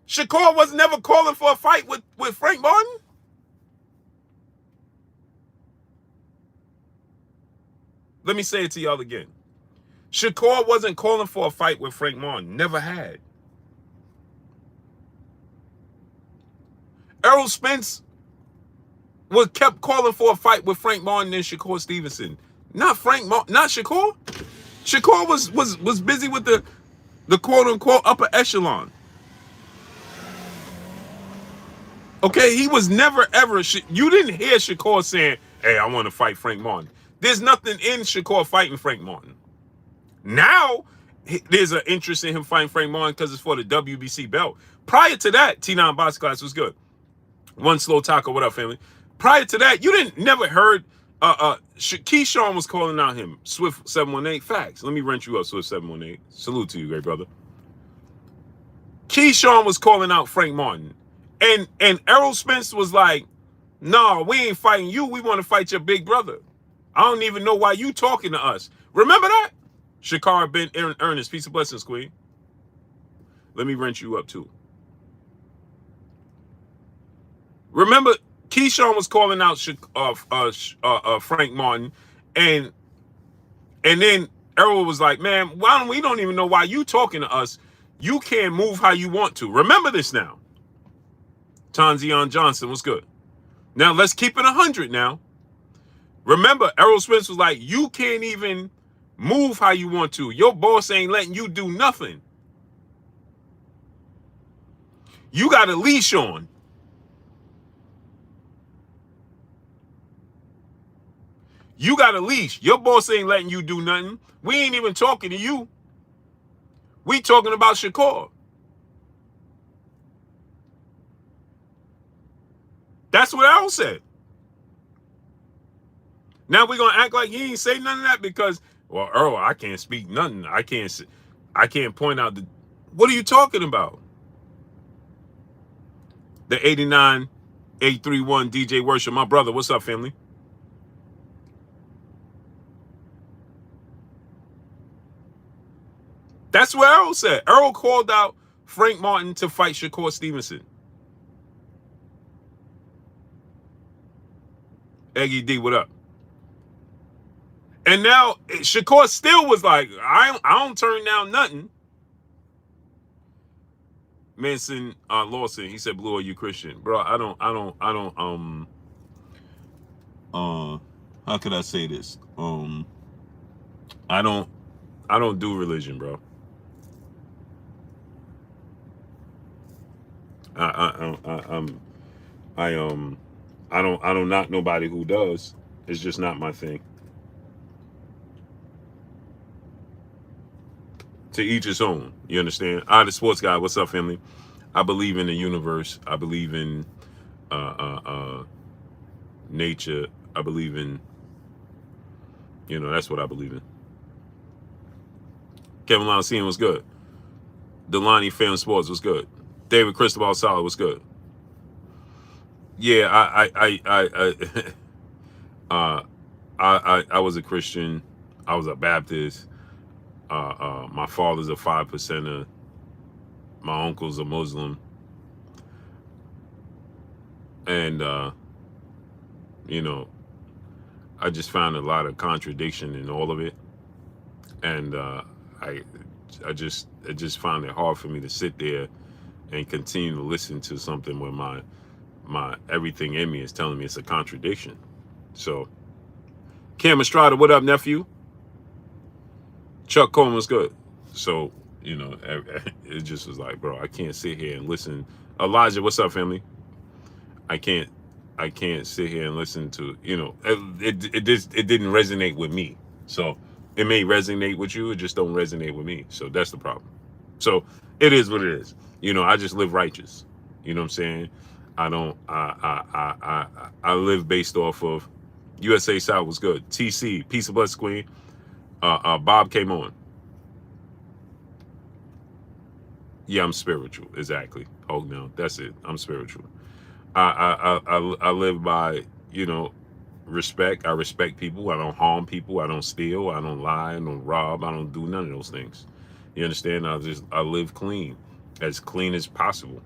Shakur was never calling for a fight with Frank Martin. Let me say it to y'all again. Shakur wasn't calling for a fight with Frank Martin. Never had. Errol Spence kept calling for a fight with Frank Martin and Shakur Stevenson. Not Frank Martin, not Shakur. Shakur was busy with the quote unquote upper echelon. Okay, he was never ever. You didn't hear Shakur saying, "Hey, I want to fight Frank Martin." There's nothing in Shakur fighting Frank Martin. Now there's an interest in him fighting Frank Martin because it's for the WBC belt. Prior to that, T9 Box Class was good. One Slow Taco, what up, family? Prior to that, you never heard Keyshawn was calling out him. Swift 718. Facts. Let me rent you up, Swift 718. Salute to you, great brother. Keyshawn was calling out Frank Martin. And Errol Spence was like, "No, we ain't fighting you. We want to fight your big brother. I don't even know why you talking to us." Remember that? Shakur Ben Ernest, peace and blessings, Queen. Let me wrench you up too. Remember, Keyshawn was calling out Frank Martin, and then Errol was like, "Man, we don't even know why you talking to us. You can't move how you want to." Remember this now. Tanzion Johnson was good. Now let's keep it 100 now. Remember, Errol Spence was like, "You can't even move how you want to. Your boss ain't letting you do nothing. You got a leash on." You got a leash. Your boss ain't letting you do nothing. We ain't even talking to you. We talking about Shakur. That's what Errol said. Now we're gonna act like he ain't say none of that because, well, Earl, I can't speak nothing. I can't point out the. What are you talking about? The 89831 DJ Worship, my brother. What's up, family? That's what Errol said. Errol called out Frank Martin to fight Shakur Stevenson. Eggy D, what up? And now Shakur still was like, I don't turn down nothing. Manson Lawson, he said, "Blue, are you Christian?" Bro, I don't how could I say this? I don't do religion, bro. I don't knock nobody who does. It's just not my thing. To each his own. You understand? The sports guy. What's up, family? I believe in the universe. I believe in nature. I believe in, that's what I believe in. Kevin Lonsine was good. Delani Fan Sports was good. David Cristobal Solid was good. Yeah, I was a Christian. I was a Baptist. My father's a 5%er. My uncle's a Muslim. And, I just found a lot of contradiction in all of it. And I just found it hard for me to sit there and continue to listen to something where my everything in me is telling me it's a contradiction. So, Cam Estrada, what up, nephew? Chuck Coleman was good. So, it just was like, bro, I can't sit here and listen. Elijah, what's up, family? I can't sit here and listen to, it didn't resonate with me. So it may resonate with you, it just don't resonate with me. So that's the problem. So it is what it is. I just live righteous. You know what I'm saying? I live based off of USA South was good. TC, peace of bless, Queen. Bob came on. Yeah, I'm spiritual. Exactly. Oh no, that's it. I'm spiritual. I live by, respect. I respect people. I don't harm people. I don't steal. I don't lie. I don't rob. I don't do none of those things. You understand? I live clean as possible.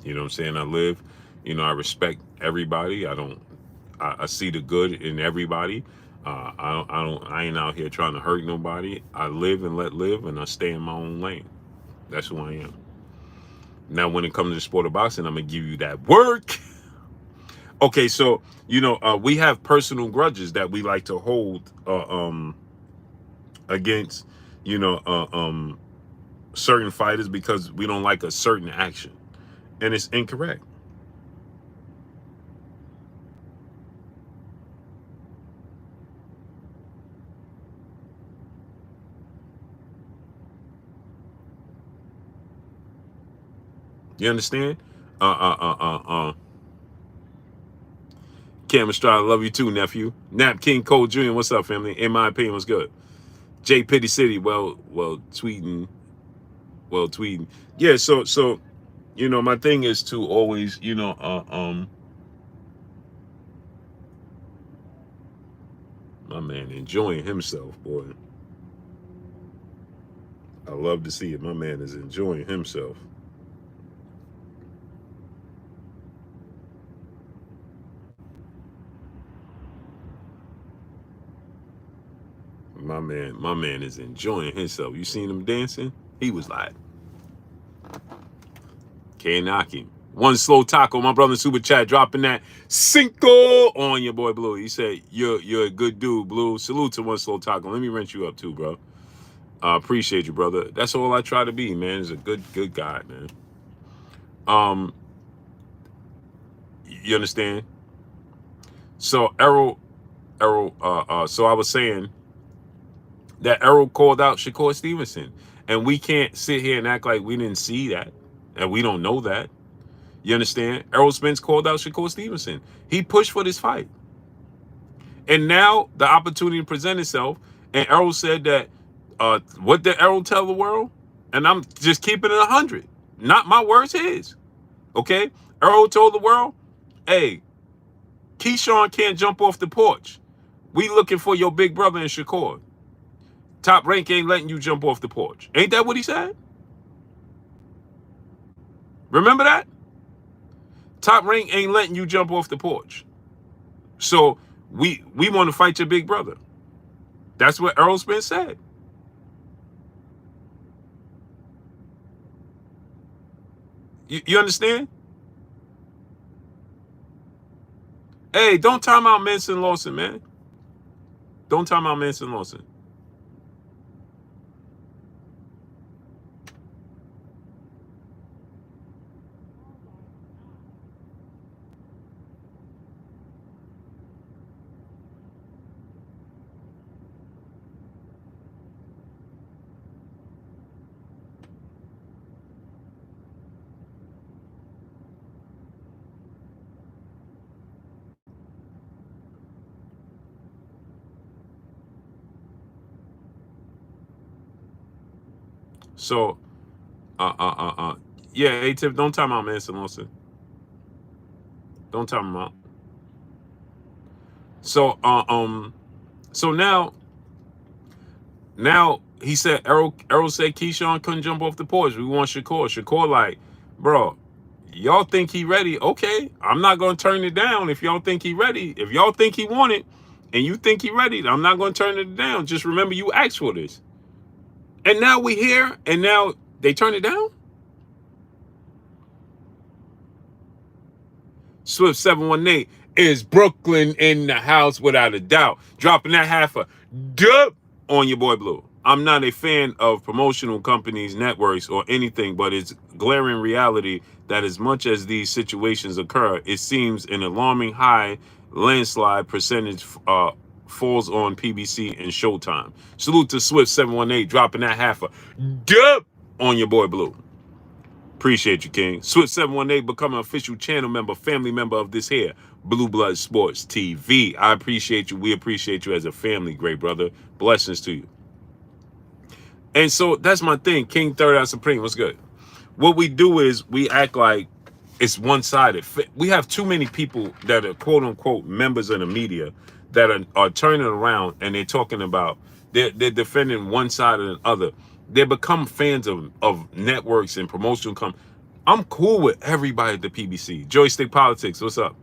You know what I'm saying? I live, I respect everybody. I see the good in everybody. I ain't out here trying to hurt nobody. I live and let live, and I stay in my own lane. That's who I am. Now, when it comes to the sport of boxing, I'm going to give you that work. Okay, so, we have personal grudges that we like to hold against, certain fighters because we don't like a certain action. And it's incorrect. You understand? Cam Estrada, love you too, nephew. Nap King Cole Jr., what's up, family? In my opinion, was good. J Pitty City, well, tweeting. Yeah, so, my thing is to always, my man enjoying himself, boy. I love to see it. My man is enjoying himself. My man is enjoying himself. You seen him dancing? He was like, can't knock him. One slow taco, my brother Super Chat dropping that cinco on your boy Blue. He said, you're a good dude, Blue. Salute to One Slow Taco. Let me rent you up too, bro. I appreciate you, brother. That's all I try to be, man. Is a good guy, man. You understand? So Errol, so I was saying that Errol called out Shakur Stevenson. And we can't sit here and act like we didn't see that. And we don't know that. You understand? Errol Spence called out Shakur Stevenson. He pushed for this fight. And now the opportunity presented itself. And Errol said that, what did Errol tell the world? And I'm just keeping it 100. Not my words, his. Okay? Errol told the world, hey, Keyshawn can't jump off the porch. We looking for your big brother in Shakur. Top Rank ain't letting you jump off the porch. Ain't that what he said? Remember that? Top Rank ain't letting you jump off the porch. So we want to fight your big brother. That's what Errol Spence said. You understand? Hey, don't time out Manson Lawson, man. Don't time out Manson Lawson. So, yeah, A-Tip, don't time out Manson Lawson. Don't time him out. So, so now he said Errol said Keyshawn couldn't jump off the porch. We want Shakur. Shakur like, bro, y'all think he ready? Okay, I'm not gonna turn it down if y'all think he ready. If y'all think he want it, and you think he ready, I'm not gonna turn it down. Just remember you asked for this. And now we here, and now they turn it down? Swift 718 is Brooklyn in the house without a doubt. Dropping that half a dub on your boy Blue. I'm not a fan of promotional companies, networks, or anything, but it's glaring reality that as much as these situations occur, it seems an alarming high landslide percentage falls on PBC and Showtime. Salute to Swift 718 dropping that half a dub on your boy Blue. Appreciate you, King. Switch 718, become an official channel member, family member of this here, Blue Blood Sports TV. I appreciate you. We appreciate you as a family, great brother. Blessings to you. And so that's my thing. King Third Eye Supreme, what's good? What we do is we act like it's one-sided. We have too many people that are quote-unquote members of the media that are turning around and they're talking about, they're defending one side or the other. They become fans of networks and promotional companies. I'm cool with everybody at the PBC. Joystick Politics, what's up?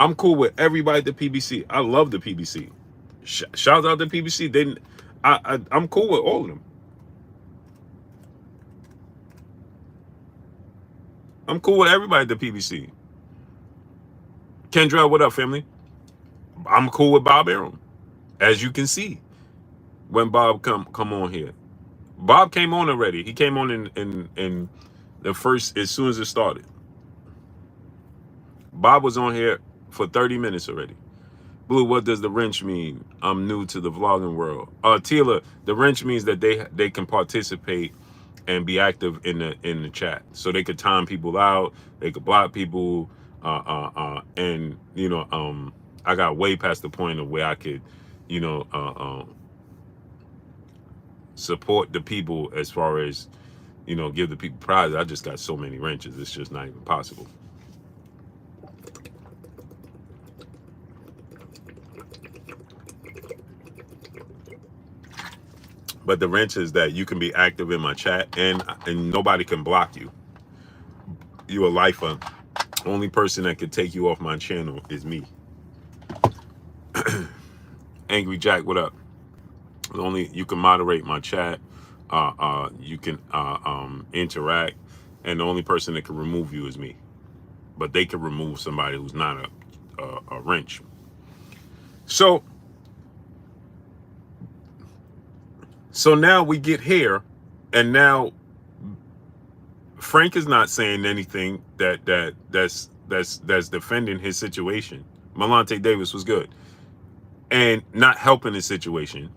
I'm cool with everybody at the PBC. I love the PBC. Shout out to PBC. I'm cool with all of them. I'm cool with everybody at the PBC. Kendra, what up, family? I'm cool with Bob Arum, as you can see when Bob come on here. Bob came on already. He came on in the first, as soon as it started. Bob was on here for 30 minutes already. Blue, what does the wrench mean? I'm new to the vlogging world. Tila, the wrench means that they can participate and be active in the chat. So they could time people out, they could block people, and you know, I got way past the point of where I could, you know, support the people as far as, you know, give the people prizes. I just got so many wrenches. It's just not even possible. But the wrench is that you can be active in my chat and nobody can block you. You a lifer. Only person that could take you off my channel is me. Angry Jack, what up? Only you can moderate my chat. You can interact, and the only person that can remove you is me. But they can remove somebody who's not a wrench. So now we get here, and now Frank is not saying anything that's defending his situation. Malante Davis was good, and not helping his situation,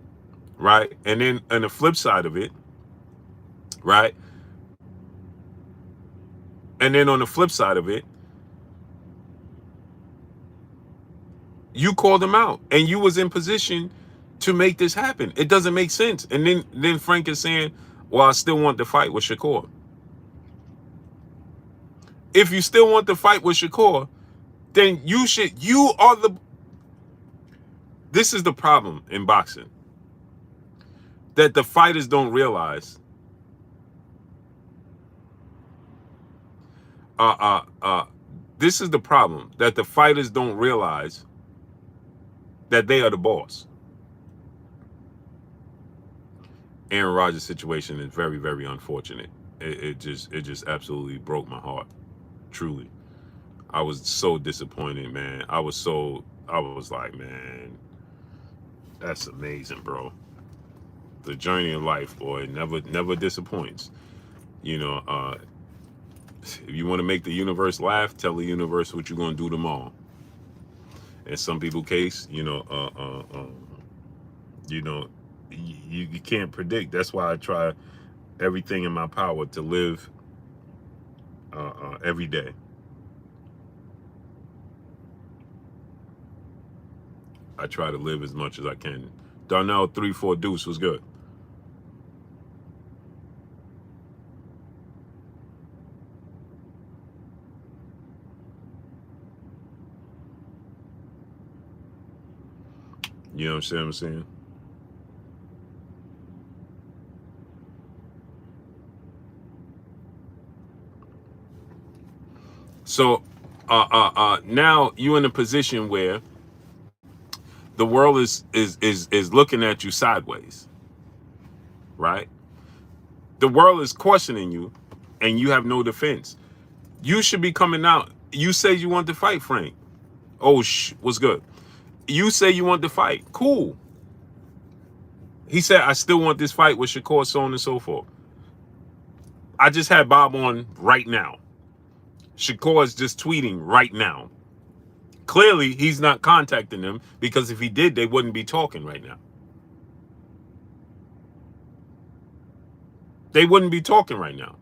right? And then on the flip side of it, right? And then on the flip side of it, you called him out, and you was in position to make this happen. It doesn't make sense. And then Frank is saying, well, I still want to fight with Shakur. If you still want to fight with Shakur, then this is the problem in boxing. That the fighters don't realize. This is the problem, that the fighters don't realize that they are the boss. Aaron Rodgers' situation is very, very unfortunate. It just absolutely broke my heart. Truly. I was so disappointed, man. I was like, man, that's amazing, bro. The journey of life, boy, never disappoints. You know, if you want to make the universe laugh, tell the universe what you're going to do tomorrow. In some people's case, you can't predict. That's why I try everything in my power to live every day. I try to live as much as I can. Darnell 3-4 Deuce was good. You know what I'm saying? So now you're in a position where the world is looking at you sideways, right? The world is questioning you, and you have no defense. You should be coming out. You say you want to fight, Frank. Oh, what's good? You say you want to fight. Cool. He said, I still want this fight with Shakur, so on and so forth. I just had Bob on right now. Shakur is just tweeting right now. Clearly, he's not contacting them, because if he did, they wouldn't be talking right now. They wouldn't be talking right now.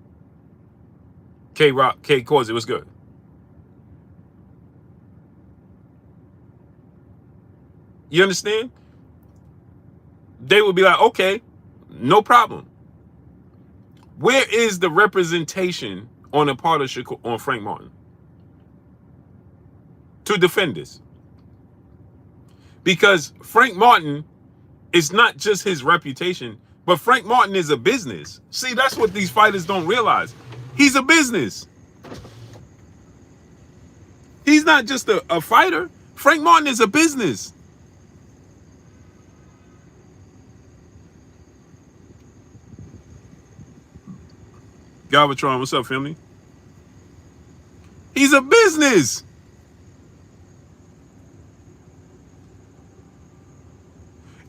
K-Rock, K-Cause, it was good. You understand? They would be like, okay, no problem. Where is the representation on the part of Shakur, on Frank Martin to defend this? Because Frank Martin is not just his reputation, but Frank Martin is a business. See, that's what these fighters don't realize. He's a business. He's not just a fighter. Frank Martin is a business. Galvatron, what's up, family? He's a business.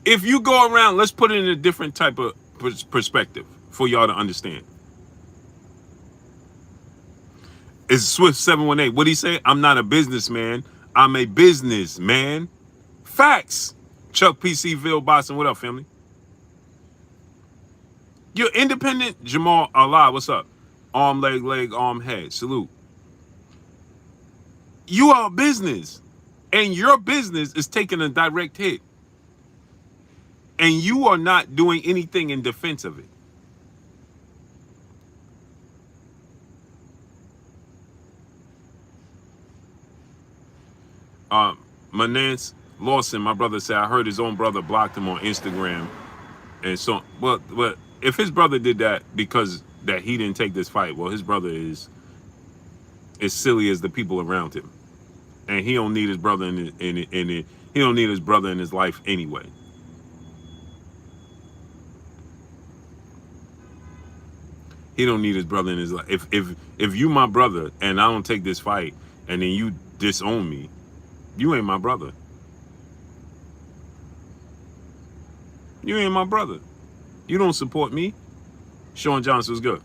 If you go around, let's put it in a different type of perspective for y'all to understand. It's Swift 718. What'd he say? I'm not a businessman. I'm a businessman. Facts. Chuck PCville Boston. What up, family? You're independent. Jamal Allah, what's up? Arm, leg, arm, head. Salute. You are a business, and your business is taking a direct hit, and you are not doing anything in defense of it. Manance Lawson, my brother said, I heard his own brother blocked him on Instagram And so, but if his brother did that because that he didn't take this fight, well, his brother is as silly as the people around him, and he don't need his brother he don't need his brother in his life anyway. He don't need his brother in his life. If you my brother and I don't take this fight and then you disown me, you ain't my brother. You ain't my brother. You don't support me. Sean Johnson was good.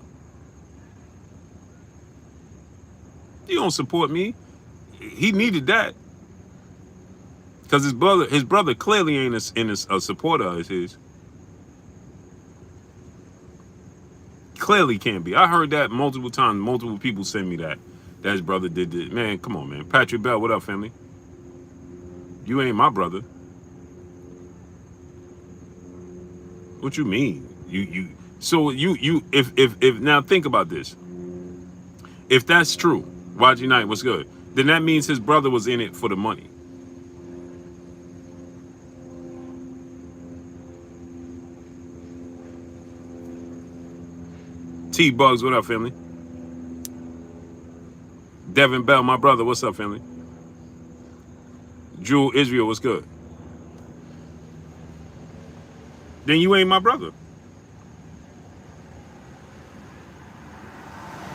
You don't support me. He needed that because his brother clearly ain't a supporter of his. Clearly can't be. I heard that multiple times. Multiple people send me that his brother did this. Man, come on, man. Patrick Bell, what up, family? You ain't my brother. What you mean? So if now think about this. If that's true, YG Knight, what's good? Then that means his brother was in it for the money. T Bugs, what up, family? Devin Bell, my brother, what's up, family? Jewel Israel, what's good? Then you ain't my brother.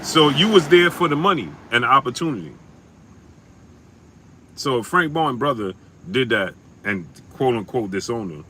So you was there for the money and the opportunity. So if Frank Bowen brother did that and quote unquote disowned him.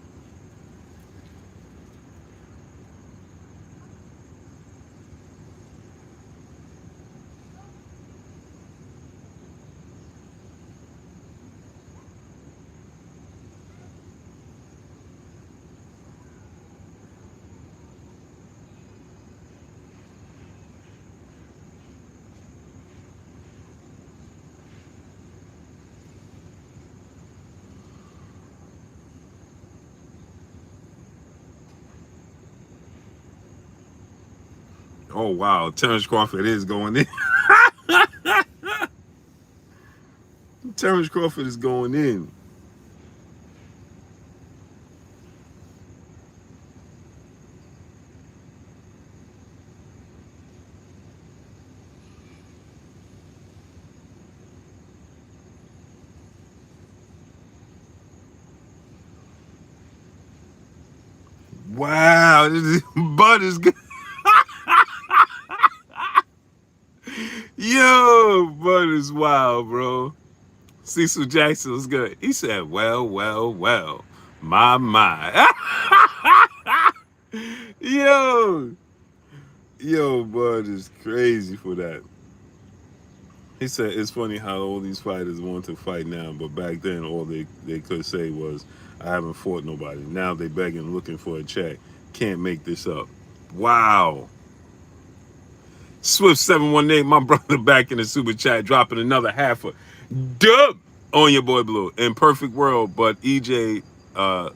Oh wow, Terrence Crawford is going in. Terrence Crawford is going in. Wow, Bud is good. Yo, Bud is wild, bro. Cecil Jackson was good. He said, well, well, well. My. Yo. Yo, Bud is crazy for that. He said, it's funny how all these fighters want to fight now, but back then all they could say was, I haven't fought nobody. Now they begging, looking for a check. Can't make this up. Wow. Swift 718, my brother back in the super chat, dropping another half a dub on your boy Blue. In perfect world, but EJ, Bud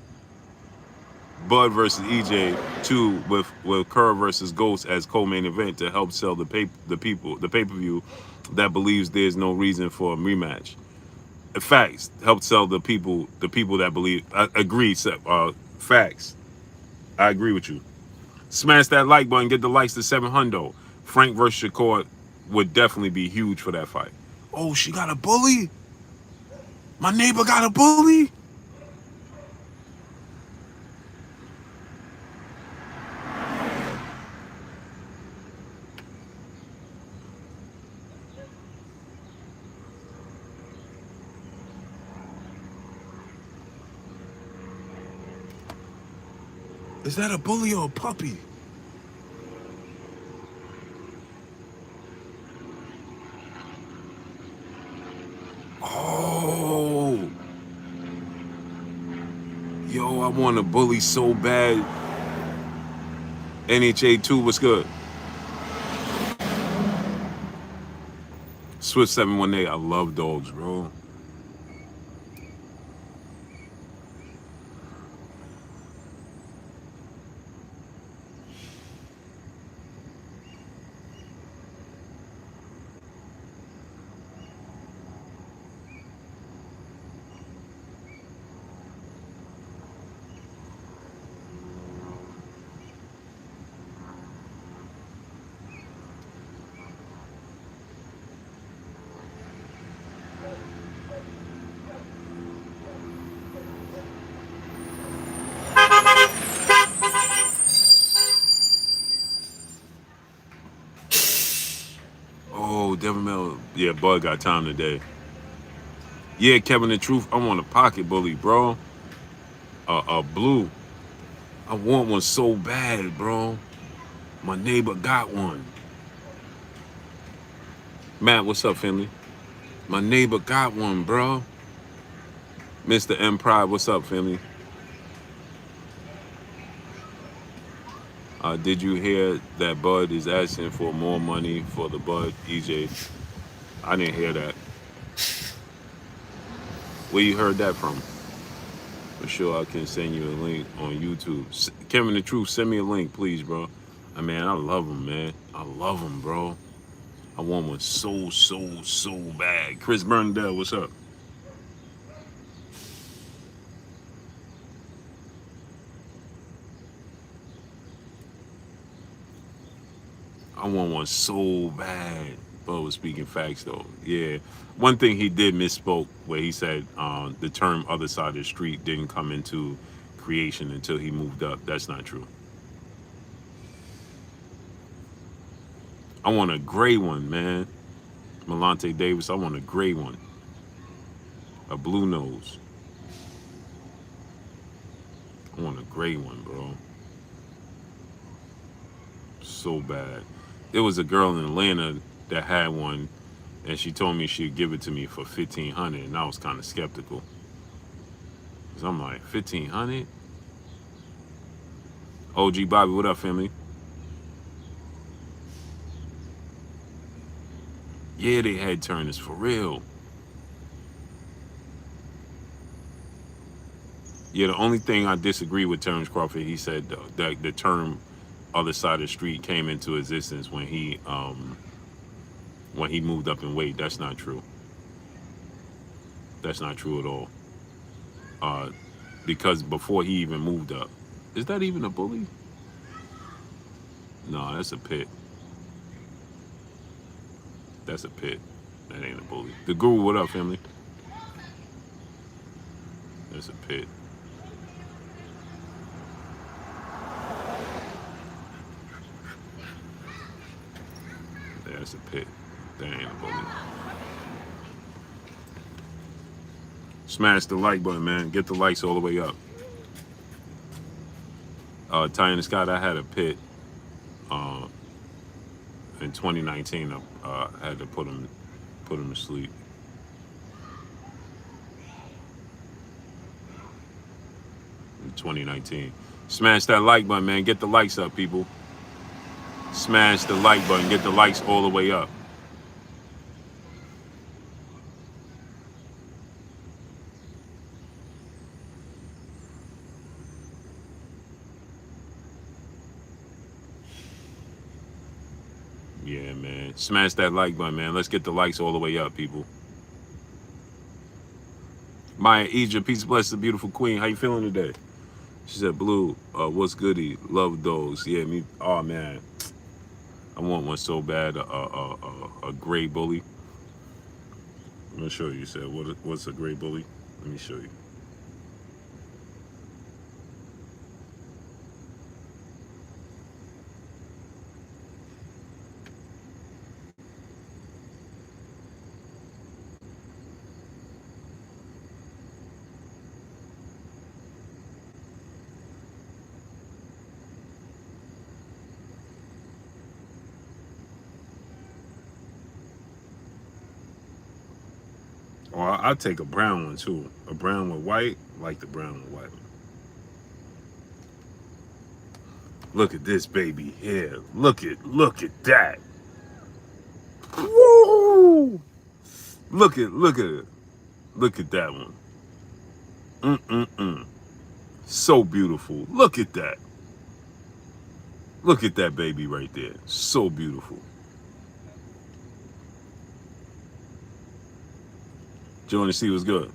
versus EJ 2 with Kerr versus Ghost as co-main event to help sell the pay-per-view that believes there's no reason for a rematch. Facts help sell the people that believe. I agree. Facts. I agree with you. Smash that like button. Get the likes to 700. Frank versus Shakur would definitely be huge for that fight. Oh, she got a bully? My neighbor got a bully? Is that a bully or a puppy? Oh. Yo, I want a bully so bad. NHA 2, what's good? Swift 718, I love dogs, bro. Yo, Devin Mel. Yeah, Bud got time today. Yeah, Kevin the Truth. I want a pocket bully, bro. Blue. I want one so bad, bro. My neighbor got one. Matt, what's up, family? My neighbor got one, bro. Mr. M Pride, what's up, family? Did you hear that Bud is asking for more money for the Bud, EJ? I didn't hear that. Where you heard that from? For sure, I can send you a link on YouTube. Kevin the Truth, send me a link, please, bro. I mean, I love him, man. I love him, bro. I want one so bad. Chris Burndell, what's up? I want one so bad. But was speaking facts though. Yeah. One thing he did misspoke where he said the term other side of the street didn't come into creation until he moved up. That's not true. I want a gray one, man. Malante Davis, I want a gray one. A blue nose. I want a gray one, bro. So bad. There was a girl in Atlanta that had one, and she told me she'd give it to me for $1,500, and I was kind of skeptical. Cause I'm like, $1,500? OG Bobby, what up, family? Yeah, they had turners for real. Yeah, the only thing I disagree with Terrence Crawford, he said that the term other side of the street came into existence when he moved up in weight. That's not true. That's not true at all. Because before he even moved up, is that even a bully? No, that's a pit. That's a pit. That ain't a bully. The Guru, what up, family? That's a pit. Yeah, that's a pit. That ain't a bully. Smash the like button, man. Get the likes all the way up. Ty Scott, I had a pit in 2019. I had to put him to sleep. In 2019. Smash that like button, man. Get the likes up, people. Smash the like button. Get the likes all the way up. Yeah, man. Smash that like button, man. Let's get the likes all the way up, people. Maya Egypt, peace and blessings, the beautiful queen. How you feeling today? She said, Blue, what's goody? Love those. Yeah, me. Oh, man. I want one so bad. A gray bully. I'm going to show you. You said, what's a gray bully? Let me show you. Or I'll take a brown one too. A brown with white, like the brown with white. Look at this baby here. Look at that. Woo! Look at it. Look at that one. So beautiful. Look at that. Look at that baby right there. So beautiful. Join to see what's good.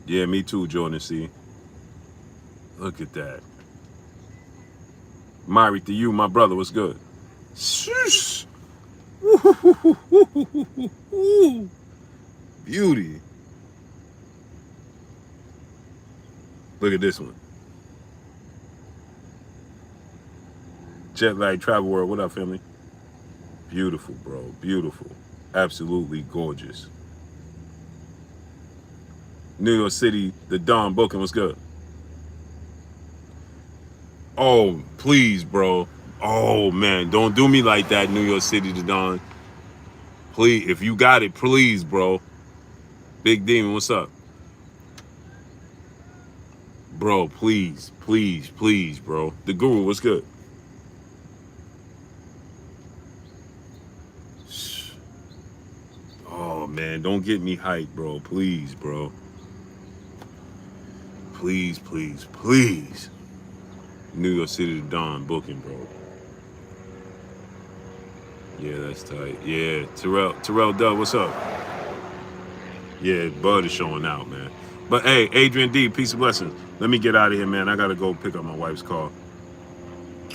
Yeah, me too, Jordan C. Look at that. Married to you, my brother, what's good? Shoosh. Beauty. Look at this one. Jet Lag Travel World. What up, family? Beautiful, bro. Beautiful. Absolutely gorgeous. New York City, the Dawn booking was good. Oh, please, bro. Oh, man. Don't do me like that, New York City, the Dawn. Please, if you got it, please, bro. Big Demon, what's up? Bro, please, please, please, bro. The Guru, what's good? Oh, man, don't get me hyped, bro. Please, bro. Please, please, please. New York City to Dawn booking, bro. Yeah, that's tight. Yeah, Terrell Dove, what's up? Yeah, Bud is showing out, man. But hey, Adrian D, peace and blessings. Let me get out of here, man. I gotta go pick up my wife's car.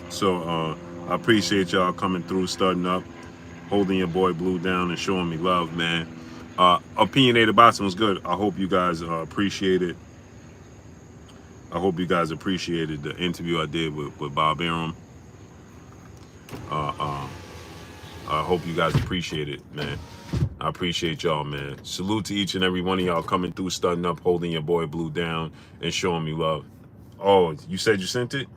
So I appreciate y'all coming through, starting up, holding your boy Blue down and showing me love, man. Opinionated Boxing was good. I hope you guys appreciate it. I hope you guys appreciated the interview I did with Bob Arum. I hope you guys appreciate it, man. I appreciate y'all, man. Salute to each and every one of y'all coming through, starting up, holding your boy Blue down, and showing me love. Oh, you said you sent it?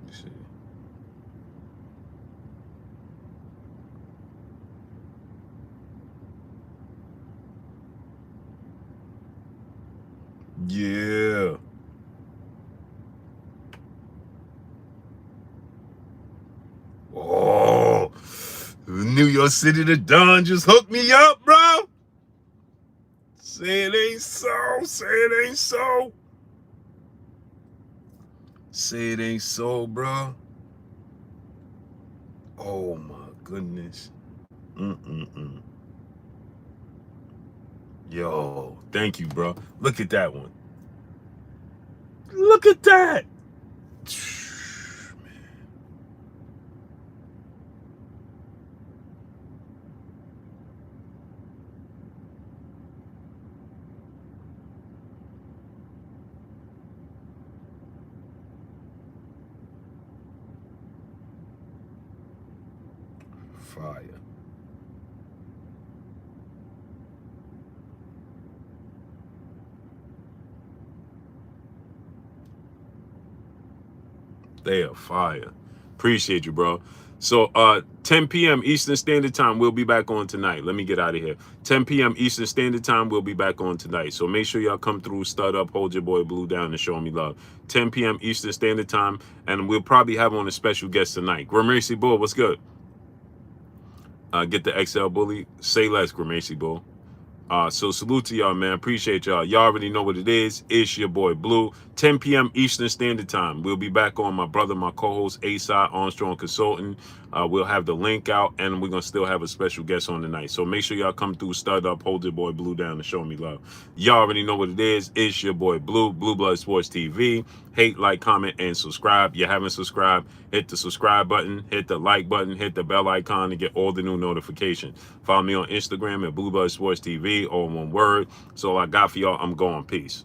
Let's see. Yeah. Oh, New York City, the Don just hooked me up, bro. Say it ain't so. Say it ain't so. Say it ain't so, bro. Oh my goodness. Yo, thank you, bro. Look at that one. Look at that. Fire. They are fire. Appreciate you, bro. So 10 p.m. Eastern Standard Time, we'll be back on tonight. Let me get out of here. 10 p.m. Eastern Standard Time, we'll be back on tonight. So make sure y'all come through, start up, hold your boy Blue down, and show me love. 10 p.m. Eastern Standard Time, and we'll probably have on a special guest tonight. Gramercy Bull, what's good? Get the XL Bully. Say less, Gramercy Bull. So salute to y'all, man. Appreciate y'all. Y'all already know what it is. It's your boy Blue. 10 p.m. Eastern Standard Time. We'll be back on my brother, my co-host, A-Side Armstrong Consultant. We'll have the link out, and we're going to still have a special guest on tonight. So make sure y'all come through, start up, hold your boy Blue down, and show me love. Y'all already know what it is. It's your boy Blue, Blue Blood Sports TV. Hate, like, comment, and subscribe. You haven't subscribed, hit the subscribe button, hit the like button, hit the bell icon to get all the new notifications. Follow me on Instagram at Blue Blood Sports TV, all one word. So all I got for y'all. I'm going. Peace.